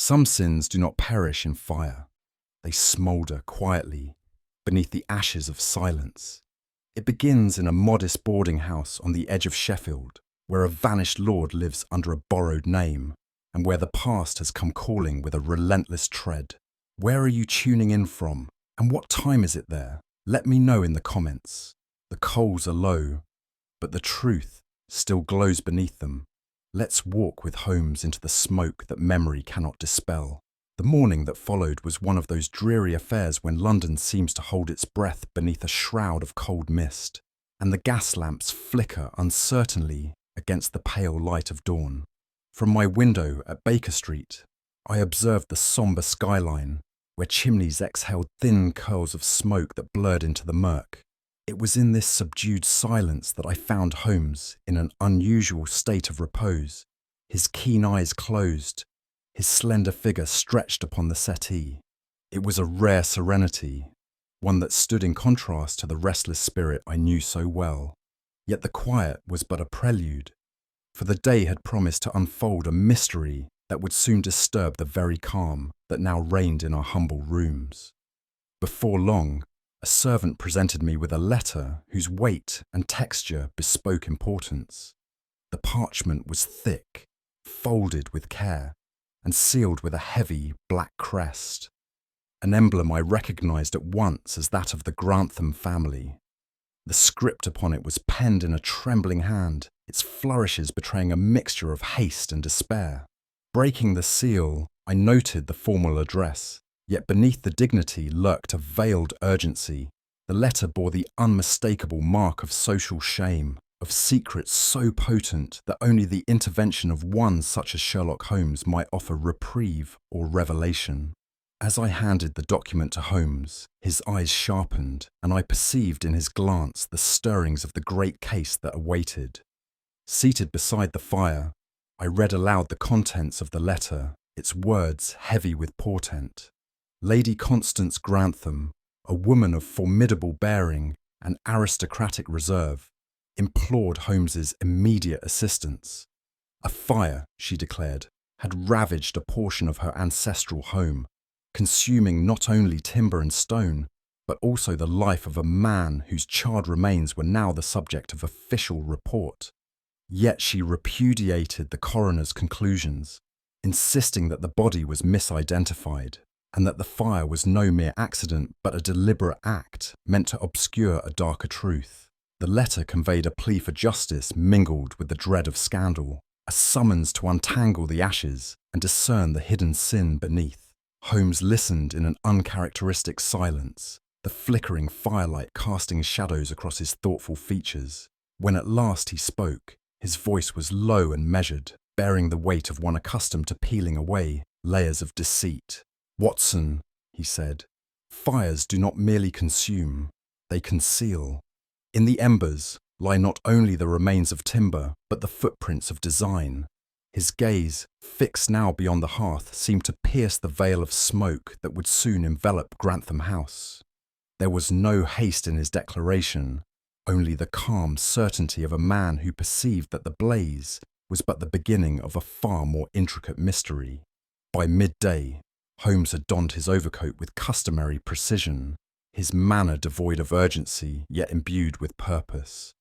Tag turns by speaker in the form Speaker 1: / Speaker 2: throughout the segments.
Speaker 1: Some sins do not perish in fire. They smoulder quietly beneath the ashes of silence. It begins in a modest boarding house on the edge of Sheffield, where a vanished lord lives under a borrowed name, and where the past has come calling with a relentless tread. Where are you tuning in from, and what time is it there? Let me know in the comments. The coals are low, but the truth still glows beneath them. Let's walk with Holmes into the smoke that memory cannot dispel. The morning that followed was one of those dreary affairs when London seems to hold its breath beneath a shroud of cold mist, and the gas lamps flicker uncertainly against the pale light of dawn. From my window at Baker Street, I observed the sombre skyline, where chimneys exhaled thin curls of smoke that blurred into the murk. It was in this subdued silence that I found Holmes in an unusual state of repose, his keen eyes closed, his slender figure stretched upon the settee. It was a rare serenity, one that stood in contrast to the restless spirit I knew so well. Yet the quiet was but a prelude, for the day had promised to unfold a mystery that would soon disturb the very calm that now reigned in our humble rooms. Before long, a servant presented me with a letter whose weight and texture bespoke importance. The parchment was thick, folded with care, and sealed with a heavy black crest, an emblem I recognized at once as that of the Grantham family. The script upon it was penned in a trembling hand, its flourishes betraying a mixture of haste and despair. Breaking the seal, I noted the formal address, yet beneath the dignity lurked a veiled urgency. The letter bore the unmistakable mark of social shame, of secrets so potent that only the intervention of one such as Sherlock Holmes might offer reprieve or revelation. As I handed the document to Holmes, his eyes sharpened, and I perceived in his glance the stirrings of the great case that awaited. Seated beside the fire, I read aloud the contents of the letter, its words heavy with portent. Lady Constance Grantham, a woman of formidable bearing and aristocratic reserve, implored Holmes's immediate assistance. A fire, she declared, had ravaged a portion of her ancestral home, consuming not only timber and stone, but also the life of a man whose charred remains were now the subject of official report. Yet she repudiated the coroner's conclusions, insisting that the body was misidentified, and that the fire was no mere accident but a deliberate act meant to obscure a darker truth. The letter conveyed a plea for justice mingled with the dread of scandal, a summons to untangle the ashes and discern the hidden sin beneath. Holmes listened in an uncharacteristic silence, the flickering firelight casting shadows across his thoughtful features. When at last he spoke, his voice was low and measured, bearing the weight of one accustomed to peeling away layers of deceit. "Watson," he said, "fires do not merely consume, they conceal. In the embers lie not only the remains of timber, but the footprints of design." His gaze, fixed now beyond the hearth, seemed to pierce the veil of smoke that would soon envelop Grantham House. There was no haste in his declaration, only the calm certainty of a man who perceived that the blaze was but the beginning of a far more intricate mystery. By midday, Holmes had donned his overcoat with customary precision, his manner devoid of urgency, yet imbued with purpose.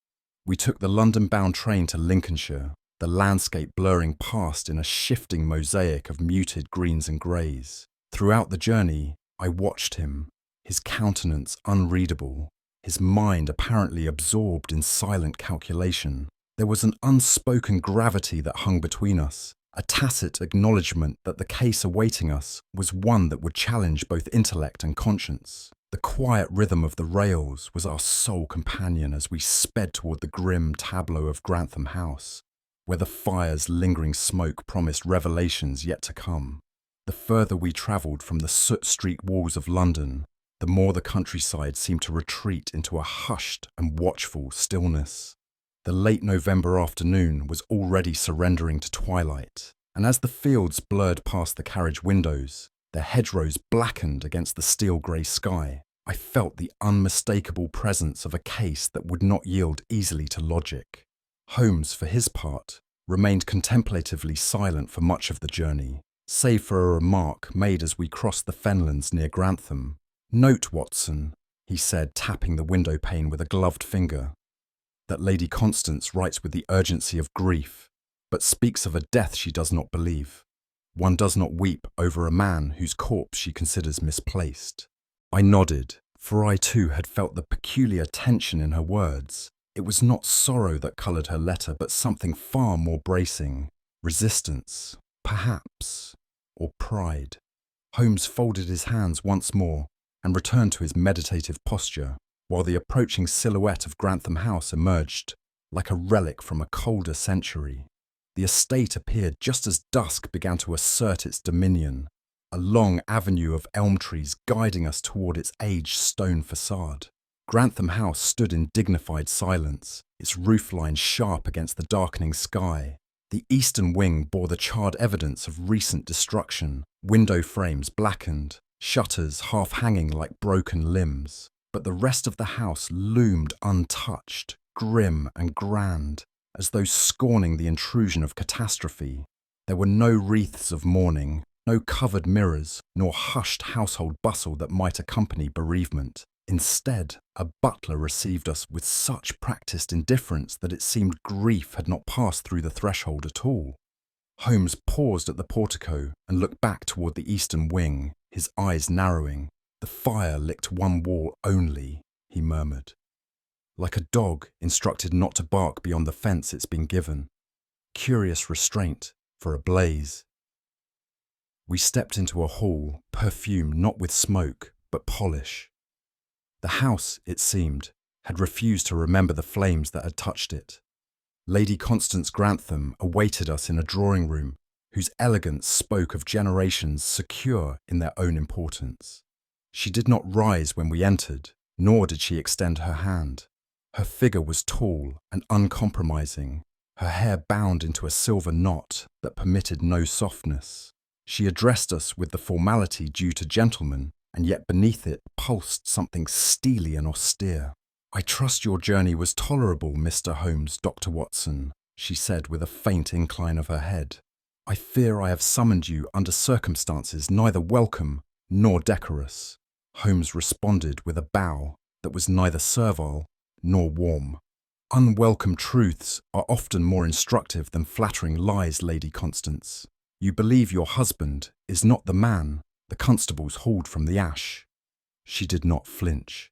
Speaker 1: We took the London-bound train to Lincolnshire, the landscape blurring past in a shifting mosaic of muted greens and greys. Throughout the journey, I watched him, his countenance unreadable, his mind apparently absorbed in silent calculation. There was an unspoken gravity that hung between us, a tacit acknowledgement that the case awaiting us was one that would challenge both intellect and conscience. The quiet rhythm of the rails was our sole companion as we sped toward the grim tableau of Grantham House, where the fire's lingering smoke promised revelations yet to come. The further we travelled from the soot-streaked walls of London, the more the countryside seemed to retreat into a hushed and watchful stillness. The late November afternoon was already surrendering to twilight, and as the fields blurred past the carriage windows, their hedgerows blackened against the steel-grey sky, I felt the unmistakable presence of a case that would not yield easily to logic. Holmes, for his part, remained contemplatively silent for much of the journey, save for a remark made as we crossed the fenlands near Grantham. "Note, Watson," he said, tapping the window pane with a gloved finger, "that Lady Constance writes with the urgency of grief, but speaks of a death she does not believe. One does not weep over a man whose corpse she considers misplaced." I nodded, for I too had felt the peculiar tension in her words. It was not sorrow that coloured her letter, but something far more bracing. Resistance, perhaps, or pride. Holmes folded his hands once more and returned to his meditative posture, while the approaching silhouette of Grantham House emerged like a relic from a colder century. The estate appeared just as dusk began to assert its dominion, a long avenue of elm trees guiding us toward its aged stone facade. Grantham House stood in dignified silence, its roofline sharp against the darkening sky. The eastern wing bore the charred evidence of recent destruction, window frames blackened, shutters half-hanging like broken limbs. But the rest of the house loomed untouched, grim and grand, as though scorning the intrusion of catastrophe. There were no wreaths of mourning, no covered mirrors, nor hushed household bustle that might accompany bereavement. Instead, a butler received us with such practised indifference that it seemed grief had not passed through the threshold at all. Holmes paused at the portico and looked back toward the eastern wing, his eyes narrowing. "The fire licked one wall only," he murmured. "Like a dog instructed not to bark beyond the fence it's been given. Curious restraint for a blaze." We stepped into a hall, perfumed not with smoke, but polish. The house, it seemed, had refused to remember the flames that had touched it. Lady Constance Grantham awaited us in a drawing room whose elegance spoke of generations secure in their own importance. She did not rise when we entered, nor did she extend her hand. Her figure was tall and uncompromising, her hair bound into a silver knot that permitted no softness. She addressed us with the formality due to gentlemen, and yet beneath it pulsed something steely and austere. "I trust your journey was tolerable, Mr. Holmes, Dr. Watson," she said with a faint incline of her head. "I fear I have summoned you under circumstances neither welcome nor decorous." Holmes responded with a bow that was neither servile nor warm. "Unwelcome truths are often more instructive than flattering lies, Lady Constance. You believe your husband is not the man the constables hauled from the ash." She did not flinch.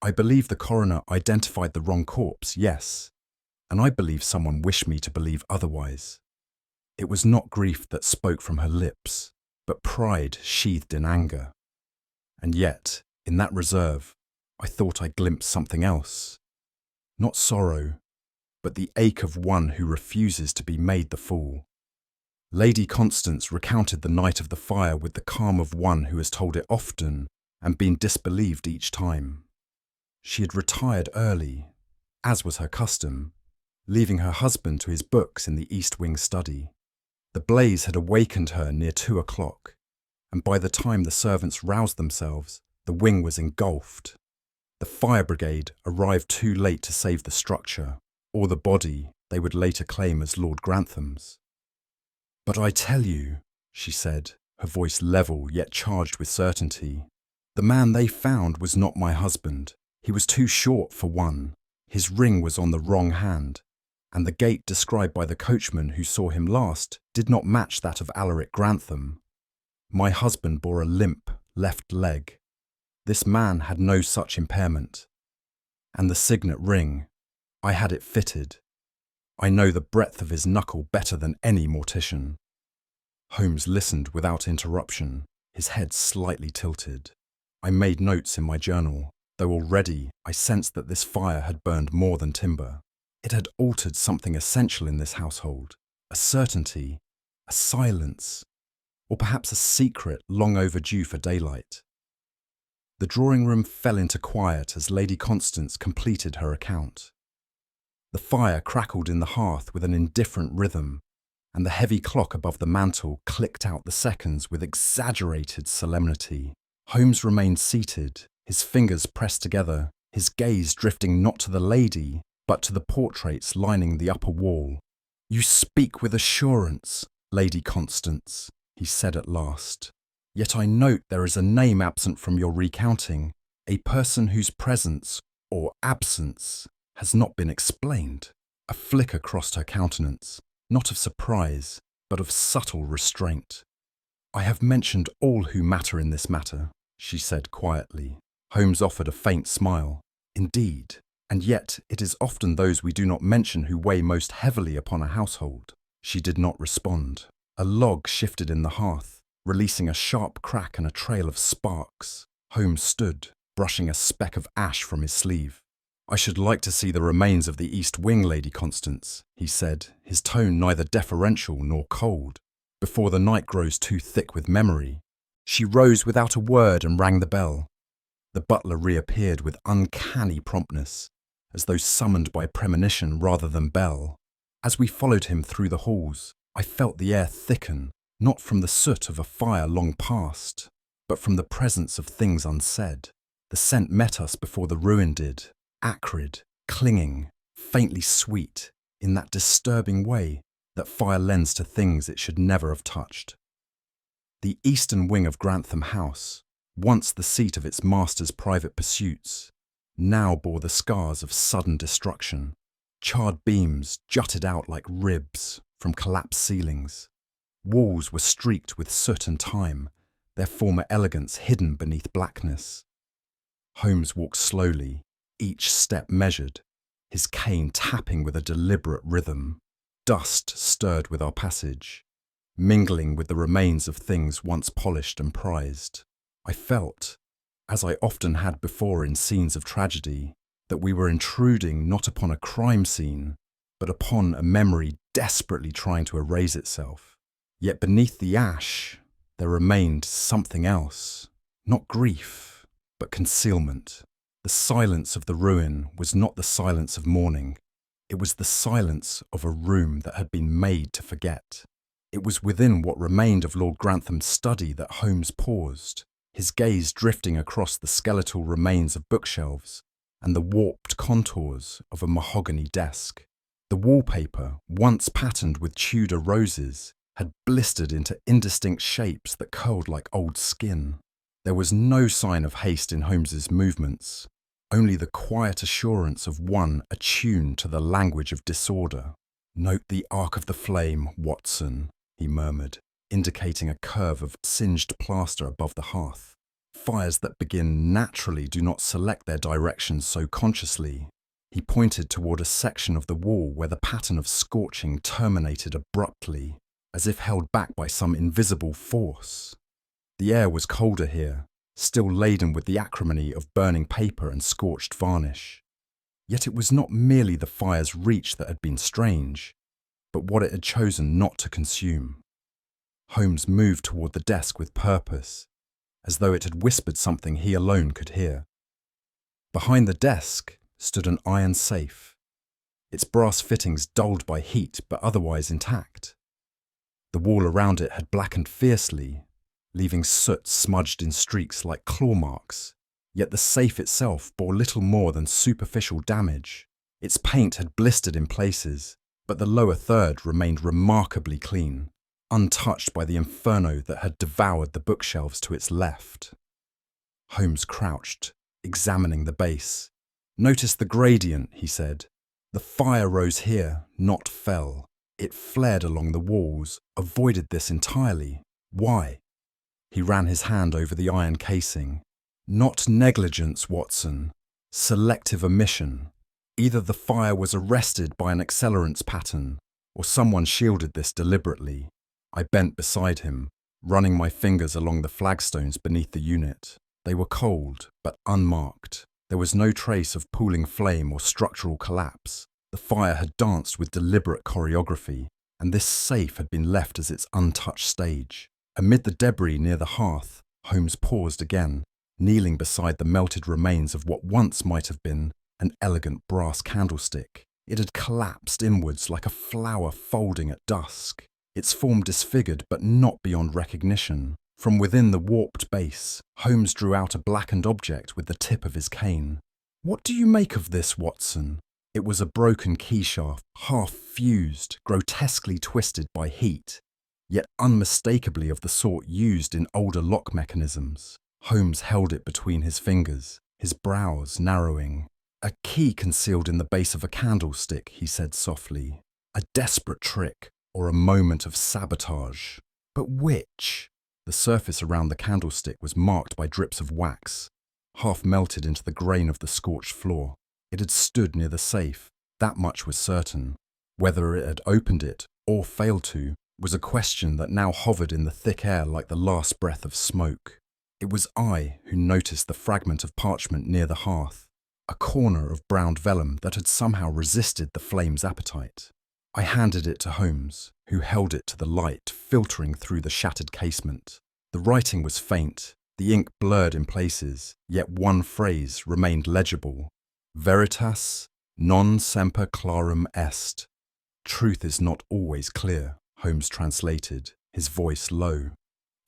Speaker 1: "I believe the coroner identified the wrong corpse, yes, and I believe someone wished me to believe otherwise." It was not grief that spoke from her lips, but pride sheathed in anger. And yet, in that reserve, I thought I glimpsed something else. Not sorrow, but the ache of one who refuses to be made the fool. Lady Constance recounted the night of the fire with the calm of one who has told it often and been disbelieved each time. She had retired early, as was her custom, leaving her husband to his books in the East Wing study. The blaze had awakened her near 2 o'clock, and by the time the servants roused themselves, the wing was engulfed. The fire brigade arrived too late to save the structure, or the body they would later claim as Lord Grantham's. "But I tell you," she said, her voice level yet charged with certainty, "the man they found was not my husband. He was too short for one. His ring was on the wrong hand, and the gait described by the coachman who saw him last did not match that of Alaric Grantham. My husband bore a limp left leg. This man had no such impairment. And the signet ring, I had it fitted. I know the breadth of his knuckle better than any mortician." Holmes listened without interruption, his head slightly tilted. I made notes in my journal, though already I sensed that this fire had burned more than timber. It had altered something essential in this household, a certainty, a silence, or perhaps a secret long overdue for daylight. The drawing-room fell into quiet as Lady Constance completed her account. The fire crackled in the hearth with an indifferent rhythm, and the heavy clock above the mantel clicked out the seconds with exaggerated solemnity. Holmes remained seated, his fingers pressed together, his gaze drifting not to the lady, but to the portraits lining the upper wall. "You speak with assurance, Lady Constance," he said at last. "Yet I note there is a name absent from your recounting, a person whose presence, or absence, has not been explained." A flicker crossed her countenance, not of surprise, but of subtle restraint. "I have mentioned all who matter in this matter," she said quietly. Holmes offered a faint smile. "Indeed, and yet it is often those we do not mention who weigh most heavily upon a household." She did not respond. A log shifted in the hearth, releasing a sharp crack and a trail of sparks. Holmes stood, brushing a speck of ash from his sleeve. "I should like to see the remains of the east wing, Lady Constance," he said, his tone neither deferential nor cold, "before the night grows too thick with memory." She rose without a word and rang the bell. The butler reappeared with uncanny promptness, as though summoned by premonition rather than bell. As we followed him through the halls, I felt the air thicken, not from the soot of a fire long past, but from the presence of things unsaid. The scent met us before the ruin did, acrid, clinging, faintly sweet, in that disturbing way that fire lends to things it should never have touched. The eastern wing of Grantham House, once the seat of its master's private pursuits, now bore the scars of sudden destruction. Charred beams jutted out like ribs from collapsed ceilings. Walls were streaked with soot and time, their former elegance hidden beneath blackness. Holmes walked slowly, each step measured, his cane tapping with a deliberate rhythm. Dust stirred with our passage, mingling with the remains of things once polished and prized. I felt, as I often had before in scenes of tragedy, that we were intruding not upon a crime scene, but upon a memory desperately trying to erase itself. Yet beneath the ash, there remained something else, not grief, but concealment. The silence of the ruin was not the silence of mourning. It was the silence of a room that had been made to forget. It was within what remained of Lord Grantham's study that Holmes paused, his gaze drifting across the skeletal remains of bookshelves and the warped contours of a mahogany desk. The wallpaper, once patterned with Tudor roses, had blistered into indistinct shapes that curled like old skin. There was no sign of haste in Holmes's movements, only the quiet assurance of one attuned to the language of disorder. "Note the arc of the flame, Watson," he murmured, indicating a curve of singed plaster above the hearth. "Fires that begin naturally do not select their directions so consciously." He pointed toward a section of the wall where the pattern of scorching terminated abruptly, as if held back by some invisible force. The air was colder here, still laden with the acrimony of burning paper and scorched varnish. Yet it was not merely the fire's reach that had been strange, but what it had chosen not to consume. Holmes moved toward the desk with purpose, as though it had whispered something he alone could hear. Behind the desk stood an iron safe, its brass fittings dulled by heat but otherwise intact. The wall around it had blackened fiercely, leaving soot smudged in streaks like claw marks, yet the safe itself bore little more than superficial damage. Its paint had blistered in places, but the lower third remained remarkably clean, untouched by the inferno that had devoured the bookshelves to its left. Holmes crouched, examining the base. "Notice the gradient," he said. "The fire rose here, not fell. It flared along the walls, avoided this entirely. Why?" He ran his hand over the iron casing. "Not negligence, Watson. Selective omission. Either the fire was arrested by an accelerants pattern, or someone shielded this deliberately." I bent beside him, running my fingers along the flagstones beneath the unit. They were cold, but unmarked. There was no trace of pooling flame or structural collapse. The fire had danced with deliberate choreography, and this safe had been left as its untouched stage. Amid the debris near the hearth, Holmes paused again, kneeling beside the melted remains of what once might have been an elegant brass candlestick. It had collapsed inwards like a flower folding at dusk, its form disfigured but not beyond recognition. From within the warped base, Holmes drew out a blackened object with the tip of his cane. "What do you make of this, Watson?" It was a broken key shaft, half fused, grotesquely twisted by heat. yet unmistakably of the sort used in older lock mechanisms. Holmes held it between his fingers, his brows narrowing. "A key concealed in the base of a candlestick," he said softly. "A desperate trick, or a moment of sabotage. But which?" The surface around the candlestick was marked by drips of wax, half melted into the grain of the scorched floor. It had stood near the safe, that much was certain. Whether it had opened it, or failed to, was a question that now hovered in the thick air like the last breath of smoke. It was I who noticed the fragment of parchment near the hearth, a corner of browned vellum that had somehow resisted the flame's appetite. I handed it to Holmes, who held it to the light filtering through the shattered casement. The writing was faint, the ink blurred in places, yet one phrase remained legible. "Veritas non semper clarum est." "Truth is not always clear," Holmes translated, his voice low.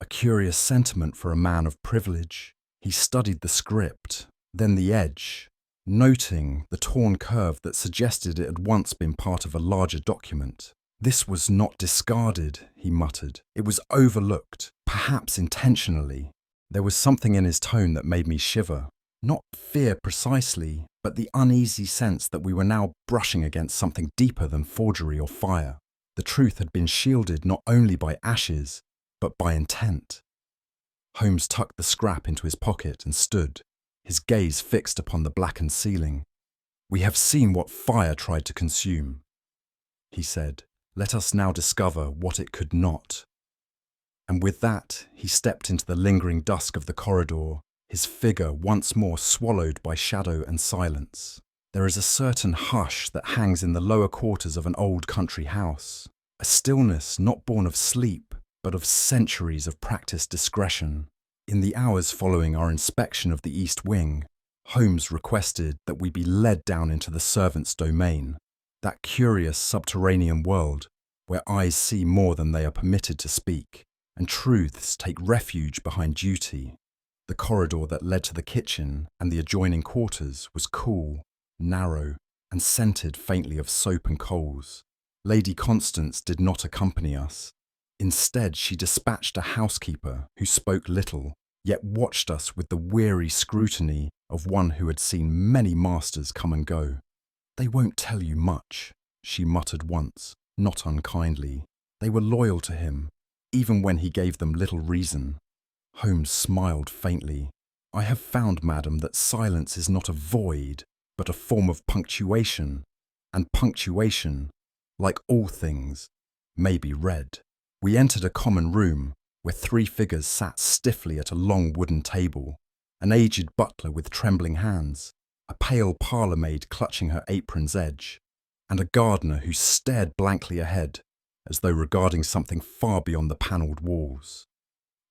Speaker 1: A curious sentiment for a man of privilege. He studied the script, then the edge, noting the torn curve that suggested it had once been part of a larger document. "This was not discarded," he muttered. "It was overlooked, perhaps intentionally." There was something in his tone that made me shiver. Not fear precisely, but the uneasy sense that we were now brushing against something deeper than forgery or fire. The truth had been shielded not only by ashes, but by intent. Holmes tucked the scrap into his pocket and stood, his gaze fixed upon the blackened ceiling. "We have seen what fire tried to consume," he said. "Let us now discover what it could not." And with that, he stepped into the lingering dusk of the corridor, his figure once more swallowed by shadow and silence. There is a certain hush that hangs in the lower quarters of an old country house, a stillness not born of sleep, but of centuries of practiced discretion. In the hours following our inspection of the East Wing, Holmes requested that we be led down into the servants' domain, that curious subterranean world where eyes see more than they are permitted to speak, and truths take refuge behind duty. The corridor that led to the kitchen and the adjoining quarters was cool, narrow, and scented faintly of soap and coals. Lady Constance did not accompany us. Instead, she dispatched a housekeeper who spoke little, yet watched us with the weary scrutiny of one who had seen many masters come and go. "They won't tell you much," she muttered once, not unkindly. They were loyal to him, even when he gave them little reason. Holmes smiled faintly. "I have found, madam, that silence is not a void, but a form of punctuation, and punctuation, like all things, may be read." We entered a common room where three figures sat stiffly at a long wooden table, an aged butler with trembling hands, a pale parlour-maid clutching her apron's edge, and a gardener who stared blankly ahead, as though regarding something far beyond the panelled walls.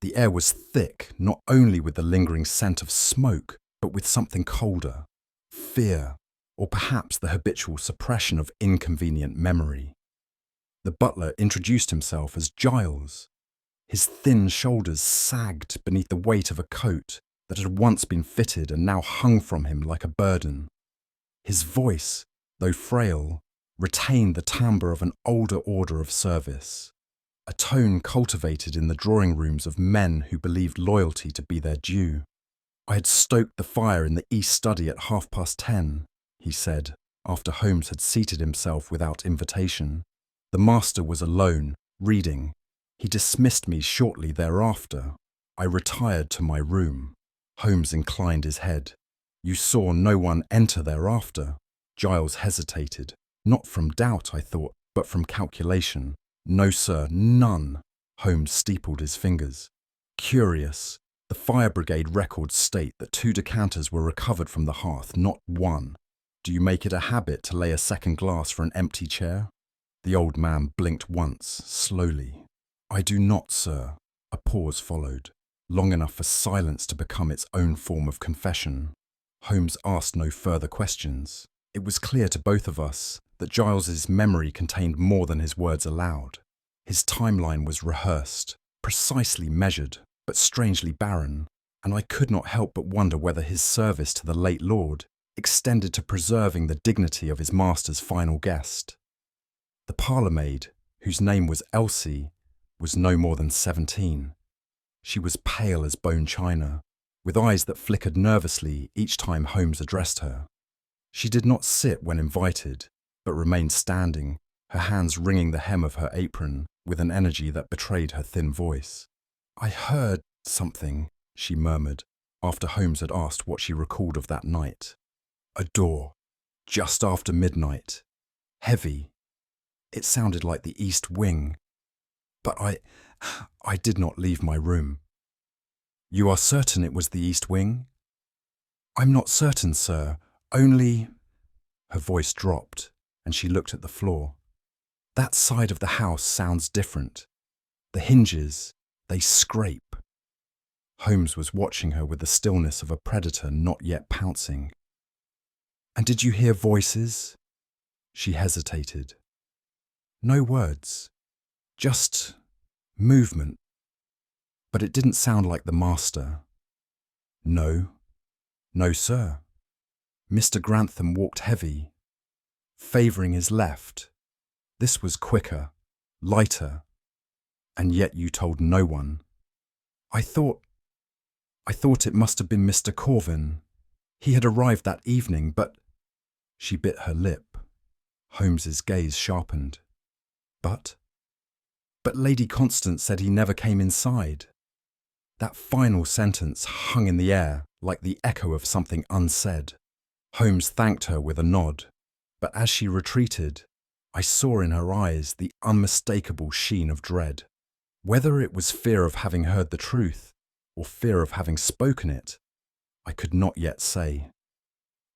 Speaker 1: The air was thick not only with the lingering scent of smoke, but with something colder, fear, or perhaps the habitual suppression of inconvenient memory. The butler introduced himself as Giles. His thin shoulders sagged beneath the weight of a coat that had once been fitted and now hung from him like a burden. His voice, though frail, retained the timbre of an older order of service, a tone cultivated in the drawing rooms of men who believed loyalty to be their due. "I had stoked the fire in the east study at 10:30, he said, after Holmes had seated himself without invitation. The master was alone, reading. He dismissed me shortly thereafter. I retired to my room." Holmes inclined his head. "You saw no one enter thereafter?" Giles hesitated. "Not from doubt, I thought, but from calculation." "No, sir, none." Holmes steepled his fingers. "Curious. The fire brigade records state that 2 decanters were recovered from the hearth, not one. Do you make it a habit to lay a second glass for an empty chair?" The old man blinked once, slowly. "I do not, sir." A pause followed, long enough for silence to become its own form of confession. Holmes asked no further questions. It was clear to both of us that Giles's memory contained more than his words allowed. His timeline was rehearsed, precisely measured, but strangely barren, and I could not help but wonder whether his service to the late lord extended to preserving the dignity of his master's final guest. The parlour-maid, whose name was Elsie, was no more than 17. She was pale as bone china, with eyes that flickered nervously each time Holmes addressed her. She did not sit when invited, but remained standing, her hands wringing the hem of her apron with an energy that betrayed her thin voice. "I heard something," she murmured, after Holmes had asked what she recalled of that night. "A door, just after midnight. Heavy. It sounded like the east wing. But I did not leave my room." "You are certain it was the east wing?" "I'm not certain, sir. Only—" Her voice dropped, and she looked at the floor. "That side of the house sounds different. The hinges, they scrape." Holmes was watching her with the stillness of a predator not yet pouncing. "And did you hear voices?" She hesitated. "No words. Just movement. But it didn't sound like the master." "No. No, sir. Mr. Grantham walked heavy, favouring his left. This was quicker, lighter. And yet you told no one." I thought it must have been Mr. Corven. He had arrived that evening, but—" She bit her lip. Holmes's gaze sharpened. But Lady Constance said he never came inside." That final sentence hung in the air like the echo of something unsaid. Holmes thanked her with a nod, but as she retreated, I saw in her eyes the unmistakable sheen of dread. Whether it was fear of having heard the truth, or fear of having spoken it, I could not yet say.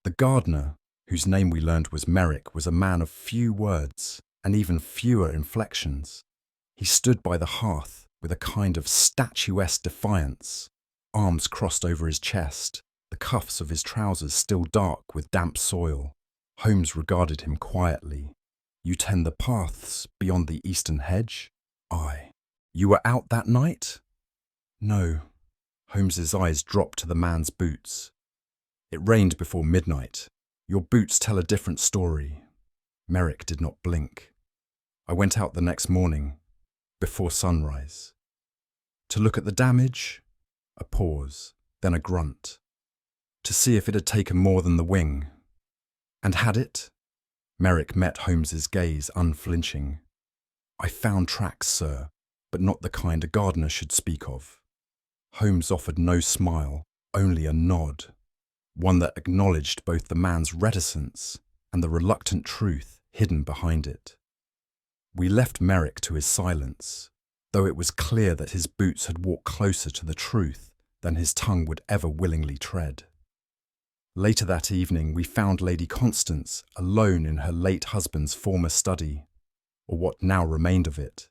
Speaker 1: The gardener, whose name we learned was Merrick, was a man of few words and even fewer inflections. He stood by the hearth with a kind of statuesque defiance, arms crossed over his chest, the cuffs of his trousers still dark with damp soil. Holmes regarded him quietly. "You tend the paths beyond the eastern hedge?" "Aye." "You were out that night?" "No." Holmes's eyes dropped to the man's boots. "It rained before midnight. Your boots tell a different story." Merrick did not blink. "I went out the next morning, before sunrise. To look at the damage?" A pause, then a grunt. "To see if it had taken more than the wing." "And had it?" Merrick met Holmes's gaze unflinching. "I found tracks, sir, but not the kind a gardener should speak of." Holmes offered no smile, only a nod, one that acknowledged both the man's reticence and the reluctant truth hidden behind it. We left Merrick to his silence, though it was clear that his boots had walked closer to the truth than his tongue would ever willingly tread. Later that evening we found Lady Constance alone in her late husband's former study, or what now remained of it.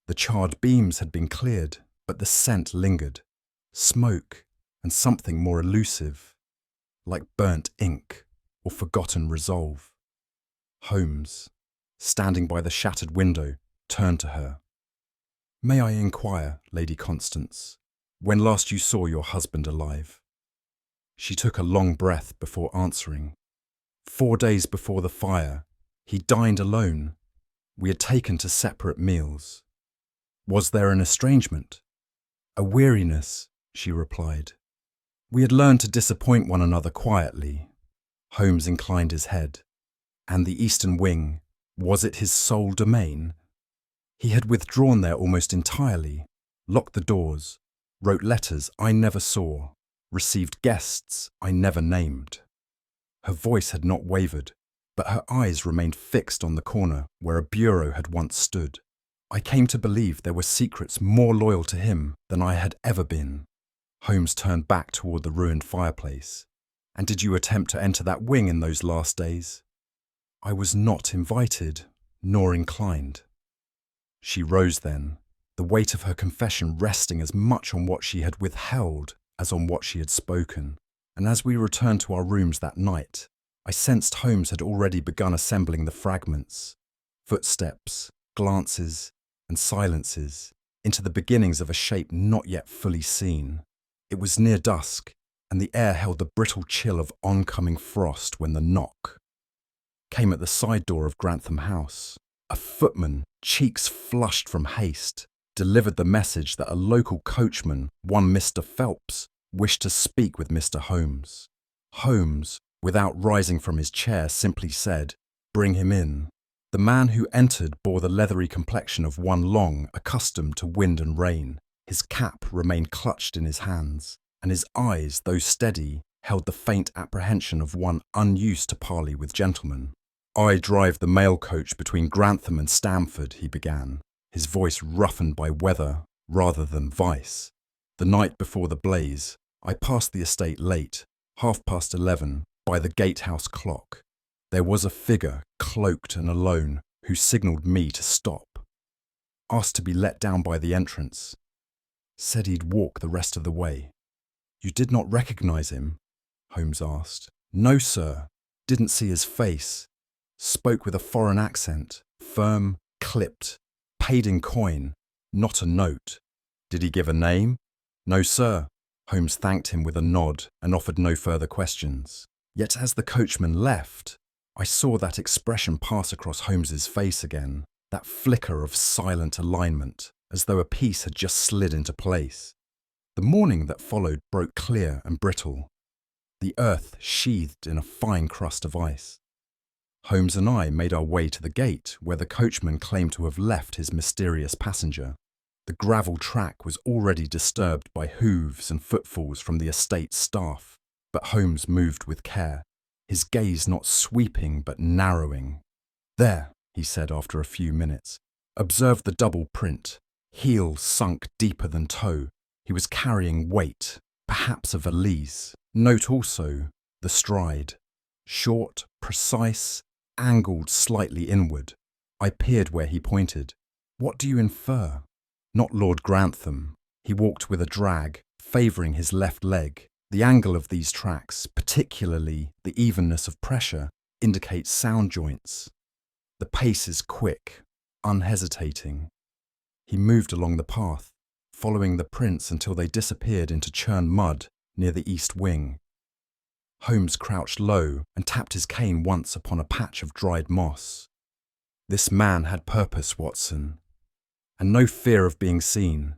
Speaker 1: The charred beams had been cleared, but the scent lingered, smoke and something more elusive, like burnt ink or forgotten resolve. Holmes, standing by the shattered window, turned to her. "May I inquire, Lady Constance, when last you saw your husband alive?" She took a long breath before answering. 4 days before the fire, he dined alone. We had taken to separate meals. Was there an estrangement? "A weariness," she replied. "We had learned to disappoint one another quietly." Holmes inclined his head. "And the eastern wing, was it his sole domain?" "He had withdrawn there almost entirely, locked the doors, wrote letters I never saw, received guests I never named." Her voice had not wavered, but her eyes remained fixed on the corner where a bureau had once stood. "I came to believe there were secrets more loyal to him than I had ever been." Holmes turned back toward the ruined fireplace. "And did you attempt to enter that wing in those last days?" "I was not invited, nor inclined." She rose then, the weight of her confession resting as much on what she had withheld as on what she had spoken. And as we returned to our rooms that night, I sensed Holmes had already begun assembling the fragments, footsteps, glances, and silences, into the beginnings of a shape not yet fully seen. It was near dusk, and the air held the brittle chill of oncoming frost when the knock came at the side door of Grantham House. A footman, cheeks flushed from haste, delivered the message that a local coachman, one Mr. Phelps, wished to speak with Mr. Holmes. Holmes, without rising from his chair, simply said, "Bring him in." The man who entered bore the leathery complexion of one long accustomed to wind and rain. His cap remained clutched in his hands, and his eyes, though steady, held the faint apprehension of one unused to parley with gentlemen. "I drive the mail coach between Grantham and Stamford," he began, his voice roughened by weather rather than vice. "The night before the blaze, I passed the estate late, 11:30, by the gatehouse clock. There was a figure, cloaked and alone, who signalled me to stop. Asked to be let down by the entrance. Said he'd walk the rest of the way." "You did not recognise him?" Holmes asked. "No, sir. Didn't see his face. Spoke with a foreign accent, firm, clipped, paid in coin, not a note." "Did he give a name?" "No, sir." Holmes thanked him with a nod and offered no further questions. Yet as the coachman left, I saw that expression pass across Holmes's face again, that flicker of silent alignment, as though a piece had just slid into place. The morning that followed broke clear and brittle, the earth sheathed in a fine crust of ice. Holmes and I made our way to the gate where the coachman claimed to have left his mysterious passenger. The gravel track was already disturbed by hooves and footfalls from the estate staff, but Holmes moved with care, his gaze not sweeping but narrowing. "There," he said after a few minutes. "Observe the double print, heel sunk deeper than toe. He was carrying weight, perhaps a valise. Note also the stride, short, precise, angled slightly inward." I peered where he pointed. "What do you infer?" "Not Lord Grantham. He walked with a drag, favouring his left leg. The angle of these tracks, particularly the evenness of pressure, indicates sound joints. The pace is quick, unhesitating." He moved along the path, following the prints until they disappeared into churned mud near the east wing. Holmes crouched low and tapped his cane once upon a patch of dried moss. "This man had purpose, Watson, and no fear of being seen.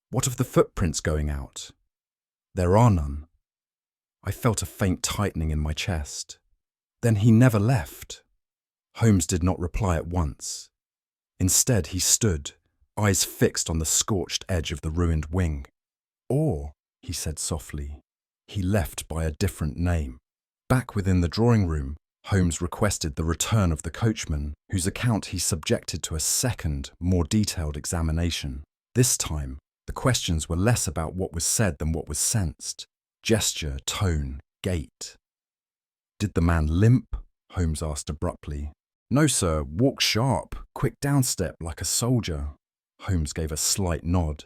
Speaker 1: What of the footprints going out?" "There are none." I felt a faint tightening in my chest. "Then he never left." Holmes did not reply at once. Instead, he stood, eyes fixed on the scorched edge of the ruined wing. "Or," he said softly, "he left by a different name." Back within the drawing room, Holmes requested the return of the coachman, whose account he subjected to a second, more detailed examination. This time, the questions were less about what was said than what was sensed. Gesture, tone, gait. "Did the man limp?" Holmes asked abruptly. "No, sir. Walk sharp, quick downstep like a soldier." Holmes gave a slight nod.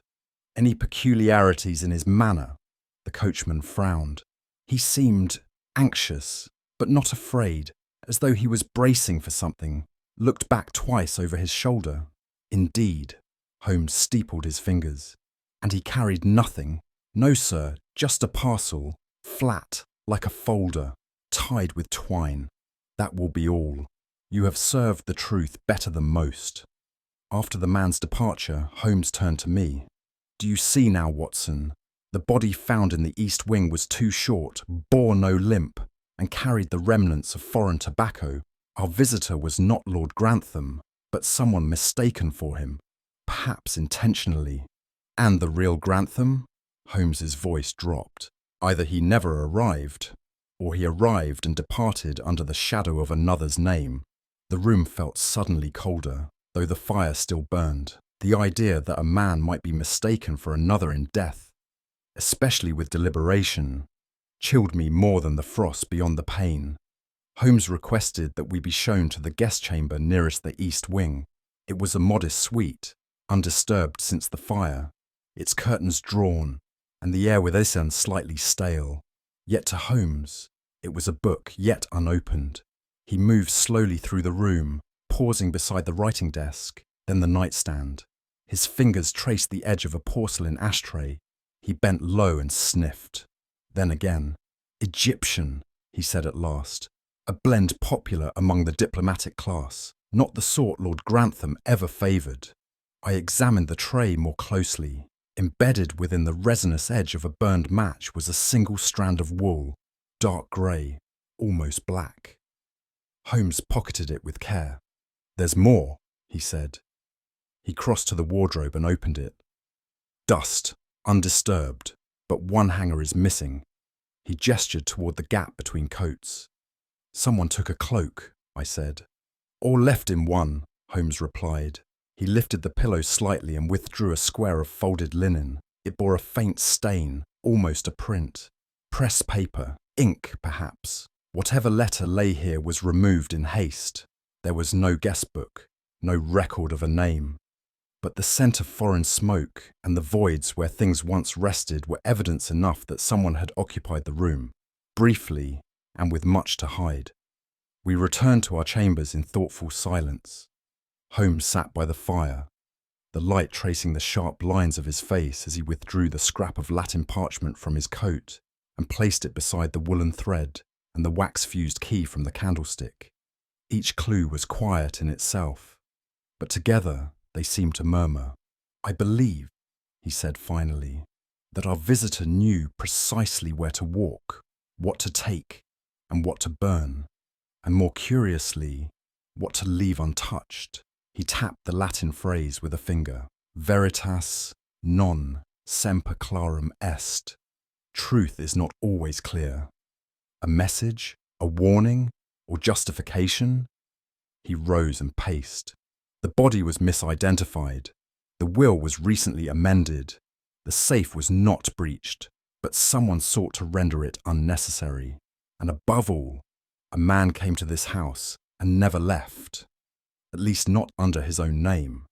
Speaker 1: "Any peculiarities in his manner?" The coachman frowned. He seemed anxious, but not afraid, as though he was bracing for something, looked back twice over his shoulder. "Indeed." Holmes steepled his fingers. "And he carried nothing?" "No, sir, just a parcel, flat, like a folder, tied with twine. That will be all. You have served the truth better than most." After the man's departure, Holmes turned to me. "Do you see now, Watson? The body found in the east wing was too short, bore no limp, and carried the remnants of foreign tobacco. Our visitor was not Lord Grantham, but someone mistaken for him, perhaps intentionally." "And the real Grantham?" Holmes's voice dropped. "Either he never arrived, or he arrived and departed under the shadow of another's name." The room felt suddenly colder, though the fire still burned. The idea that a man might be mistaken for another in death, especially with deliberation, chilled me more than the frost beyond the pane. Holmes requested that we be shown to the guest chamber nearest the east wing. It was a modest suite, undisturbed since the fire, its curtains drawn, and the air within slightly stale. Yet to Holmes, it was a book yet unopened. He moved slowly through the room, pausing beside the writing desk, then the nightstand. His fingers traced the edge of a porcelain ashtray. He bent low and sniffed. Then again. "Egyptian," he said at last, "a blend popular among the diplomatic class. not the sort Lord Grantham ever favoured. I examined the tray more closely. Embedded within the resinous edge of a burned match was a single strand of wool, dark grey, almost black. Holmes pocketed it with care. "There's more," he said. He crossed to the wardrobe and opened it. Dust, undisturbed, but one hanger is missing. He gestured toward the gap between coats. "Someone took a cloak," I said. "Or left in one," Holmes replied. He lifted the pillow slightly and withdrew a square of folded linen. It bore a faint stain, almost a print. Press paper, ink perhaps. Whatever letter lay here was removed in haste. There was no guest book, no record of a name. But the scent of foreign smoke and the voids where things once rested were evidence enough that someone had occupied the room, briefly and with much to hide. We returned to our chambers in thoughtful silence. Holmes sat by the fire, the light tracing the sharp lines of his face as he withdrew the scrap of Latin parchment from his coat and placed it beside the woolen thread and the wax-fused key from the candlestick. Each clue was quiet in itself, but together they seemed to murmur. "I believe," he said finally, "that our visitor knew precisely where to walk, what to take, and what to burn, and more curiously, what to leave untouched." He tapped the Latin phrase with a finger. "Veritas non semper clarum est." Truth is not always clear. A message, a warning, or justification? He rose and paced. The body was misidentified. The will was recently amended. The safe was not breached, but someone sought to render it unnecessary. And above all, a man came to this house and never left. At least not under his own name.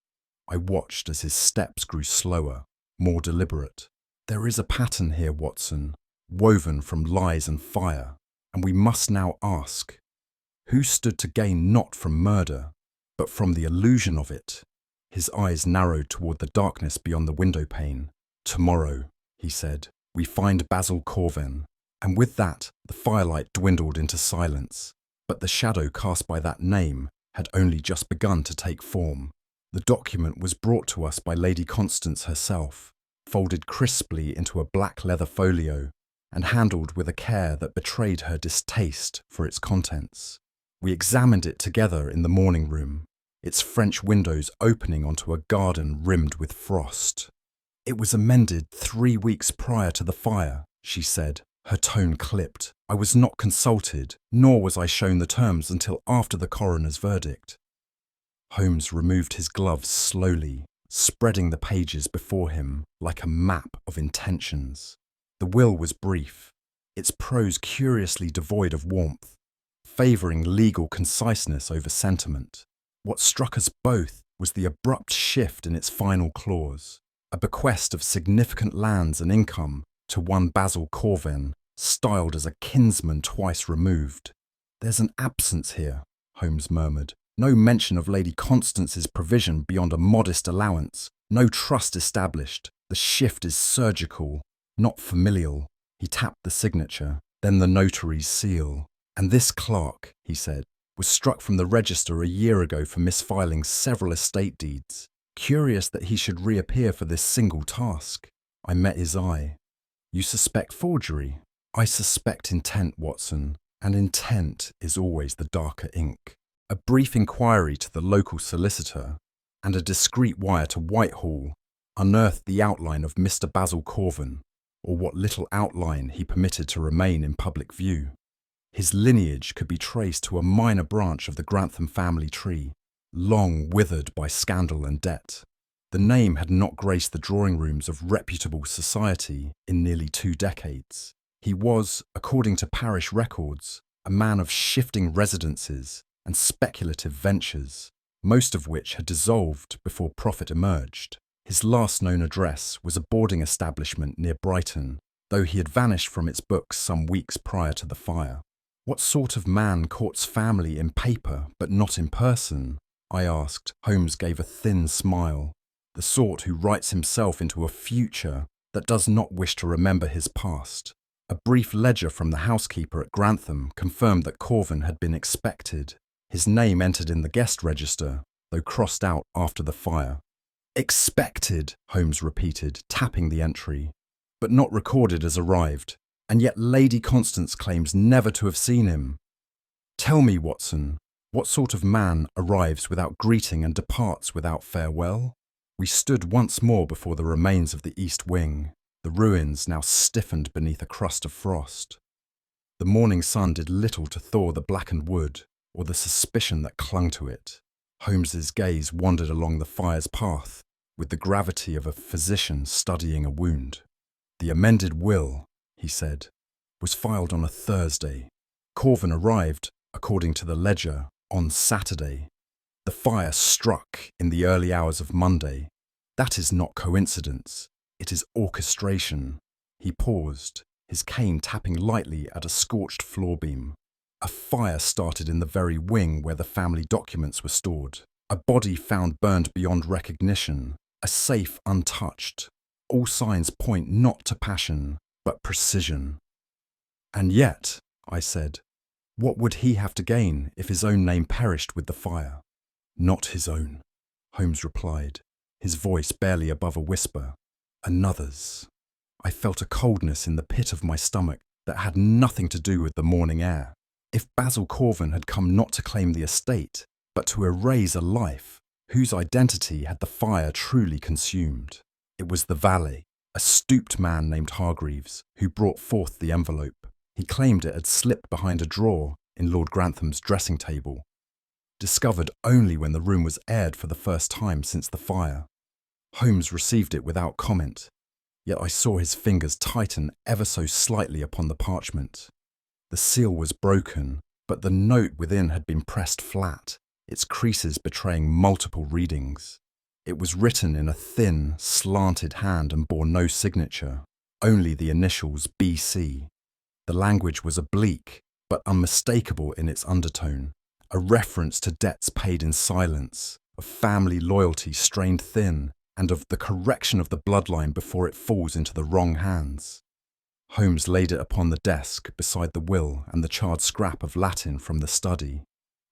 Speaker 1: I watched as his steps grew slower, more deliberate. There is a pattern here, Watson, woven from lies and fire, and we must now ask, who stood to gain not from murder, but from the illusion of it? His eyes narrowed toward the darkness beyond the window pane. "Tomorrow," he said, "we find Basil Corven." And with that, the firelight dwindled into silence. But the shadow cast by that name had only just begun to take form. The document was brought to us by Lady Constance herself, folded crisply into a black leather folio, and handled with a care that betrayed her distaste for its contents. We examined it together in the morning room, its French windows opening onto a garden rimmed with frost. "It was amended 3 weeks prior to the fire," she said, her tone clipped. "I was not consulted, nor was I shown the terms until after the coroner's verdict." Holmes removed his gloves slowly, spreading the pages before him like a map of intentions. The will was brief, its prose curiously devoid of warmth, favouring legal conciseness over sentiment. What struck us both was the abrupt shift in its final clause, a bequest of significant lands and income to one Basil Corven, styled as a kinsman twice removed. "There's an absence here," Holmes murmured. "No mention of Lady Constance's provision beyond a modest allowance, no trust established. The shift is surgical, not familial." He tapped the signature, then the notary's seal. "And this clerk," he said, "was struck from the register a year ago for misfiling several estate deeds. Curious that he should reappear for this single task." I met his eye. "You suspect forgery?" "I suspect intent, Watson, and intent is always the darker ink." A brief inquiry to the local solicitor and a discreet wire to Whitehall unearthed the outline of Mr. Basil Corven, or what little outline he permitted to remain in public view. His lineage could be traced to a minor branch of the Grantham family tree, long withered by scandal and debt. The name had not graced the drawing rooms of reputable society in nearly 2 decades. He was, according to parish records, a man of shifting residences and speculative ventures, most of which had dissolved before profit emerged. His last known address was a boarding establishment near Brighton, though he had vanished from its books some weeks prior to the fire. "What sort of man courts family in paper but not in person?" I asked. Holmes gave a thin smile. "The sort who writes himself into a future that does not wish to remember his past." A brief ledger from the housekeeper at Grantham confirmed that Corven had been expected. His name entered in the guest register, though crossed out after the fire. Expected, Holmes repeated, tapping the entry, but not recorded as arrived, and yet Lady Constance claims never to have seen him. Tell me, Watson, what sort of man arrives without greeting and departs without farewell? We stood once more before the remains of the east wing, the ruins now stiffened beneath a crust of frost. The morning sun did little to thaw the blackened wood, or the suspicion that clung to it. Holmes's gaze wandered along the fire's path, with the gravity of a physician studying a wound. The amended will, he said, was filed on a Thursday. Corven arrived, according to the ledger, on Saturday. The fire struck in the early hours of Monday. That is not coincidence, it is orchestration. He paused, his cane tapping lightly at a scorched floor beam. A fire started in the very wing where the family documents were stored. A body found burned beyond recognition, a safe untouched. All signs point not to passion, but precision. And yet, I said, what would he have to gain if his own name perished with the fire? Not his own, Holmes replied, his voice barely above a whisper. Another's. I felt a coldness in the pit of my stomach that had nothing to do with the morning air. If Basil Corven had come not to claim the estate, but to erase a life whose identity had the fire truly consumed, it was the valet, a stooped man named Hargreaves, who brought forth the envelope. He claimed it had slipped behind a drawer in Lord Grantham's dressing table, discovered only when the room was aired for the first time since the fire. Holmes received it without comment, yet I saw his fingers tighten ever so slightly upon the parchment. The seal was broken, but the note within had been pressed flat, its creases betraying multiple readings. It was written in a thin, slanted hand and bore no signature, only the initials BC. The language was oblique, but unmistakable in its undertone, a reference to debts paid in silence, of family loyalty strained thin, and of the correction of the bloodline before it falls into the wrong hands. Holmes laid it upon the desk beside the will and the charred scrap of Latin from the study.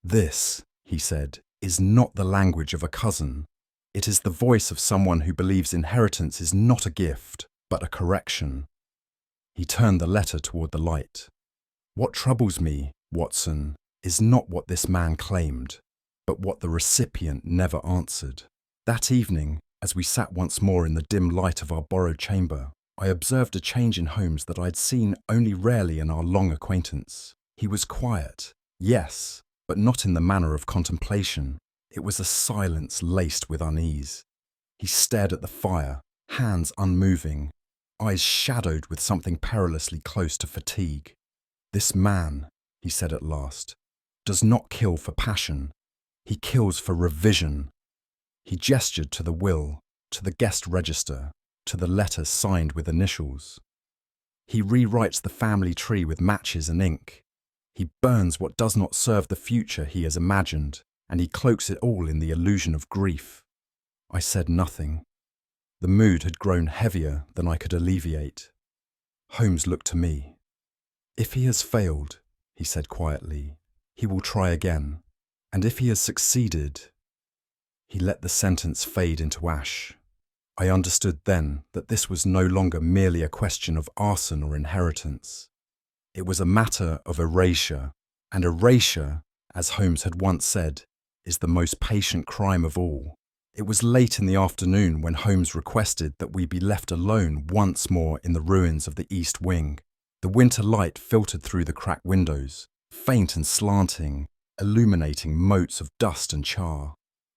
Speaker 1: This, he said, is not the language of a cousin. It is the voice of someone who believes inheritance is not a gift, but a correction. He turned the letter toward the light. What troubles me, Watson, is not what this man claimed, but what the recipient never answered. That evening, as we sat once more in the dim light of our borrowed chamber, I observed a change in Holmes that I had seen only rarely in our long acquaintance. He was quiet, yes, but not in the manner of contemplation. It was a silence laced with unease. He stared at the fire, hands unmoving, eyes shadowed with something perilously close to fatigue. This man, he said at last, does not kill for passion. He kills for revision. He gestured to the will, to the guest register, to the letter signed with initials. He rewrites the family tree with matches and ink. He burns what does not serve the future he has imagined, and he cloaks it all in the illusion of grief. I said nothing. The mood had grown heavier than I could alleviate. Holmes looked to me. If he has failed, he said quietly, he will try again, and if he has succeeded... He let the sentence fade into ash. I understood then that this was no longer merely a question of arson or inheritance. It was a matter of erasure, and erasure, as Holmes had once said, is the most patient crime of all. It was late in the afternoon when Holmes requested that we be left alone once more in the ruins of the east wing. The winter light filtered through the cracked windows, faint and slanting, illuminating motes of dust and char.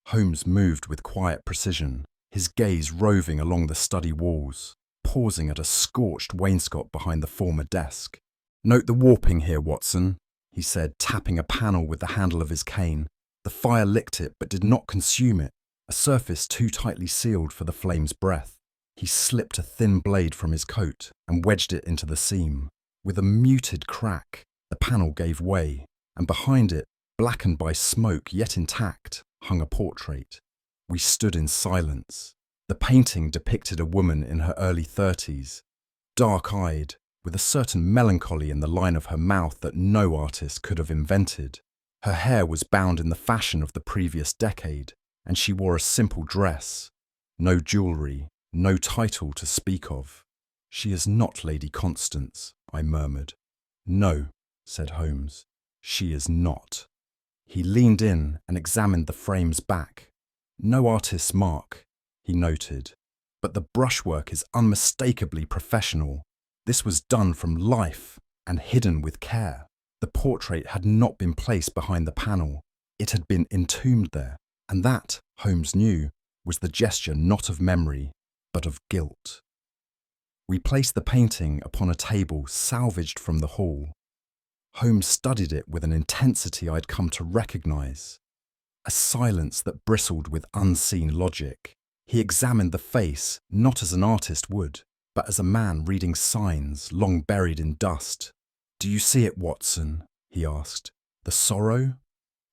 Speaker 1: Holmes moved with quiet precision, his gaze roving along the study walls, pausing at a scorched wainscot behind the former desk. "Note the warping here, Watson," he said, tapping a panel with the handle of his cane. The fire licked it but did not consume it, a surface too tightly sealed for the flame's breath. He slipped a thin blade from his coat and wedged it into the seam. With a muted crack, the panel gave way, and behind it, blackened by smoke yet intact, hung a portrait. We stood in silence. The painting depicted a woman in her early 30s, dark-eyed, with a certain melancholy in the line of her mouth that no artist could have invented. Her hair was bound in the fashion of the previous decade, and she wore a simple dress. No jewellery, no title to speak of. "She is not Lady Constance," I murmured. "No," said Holmes, "she is not." He leaned in and examined the frame's back. "No artist's mark," he noted, "but the brushwork is unmistakably professional. This was done from life and hidden with care. The portrait had not been placed behind the panel. It had been entombed there, and that, Holmes knew, was the gesture not of memory, but of guilt." We placed the painting upon a table salvaged from the hall. Holmes studied it with an intensity I'd come to recognise, a silence that bristled with unseen logic. He examined the face not as an artist would, but as a man reading signs long buried in dust. "Do you see it, Watson?" he asked. "The sorrow?"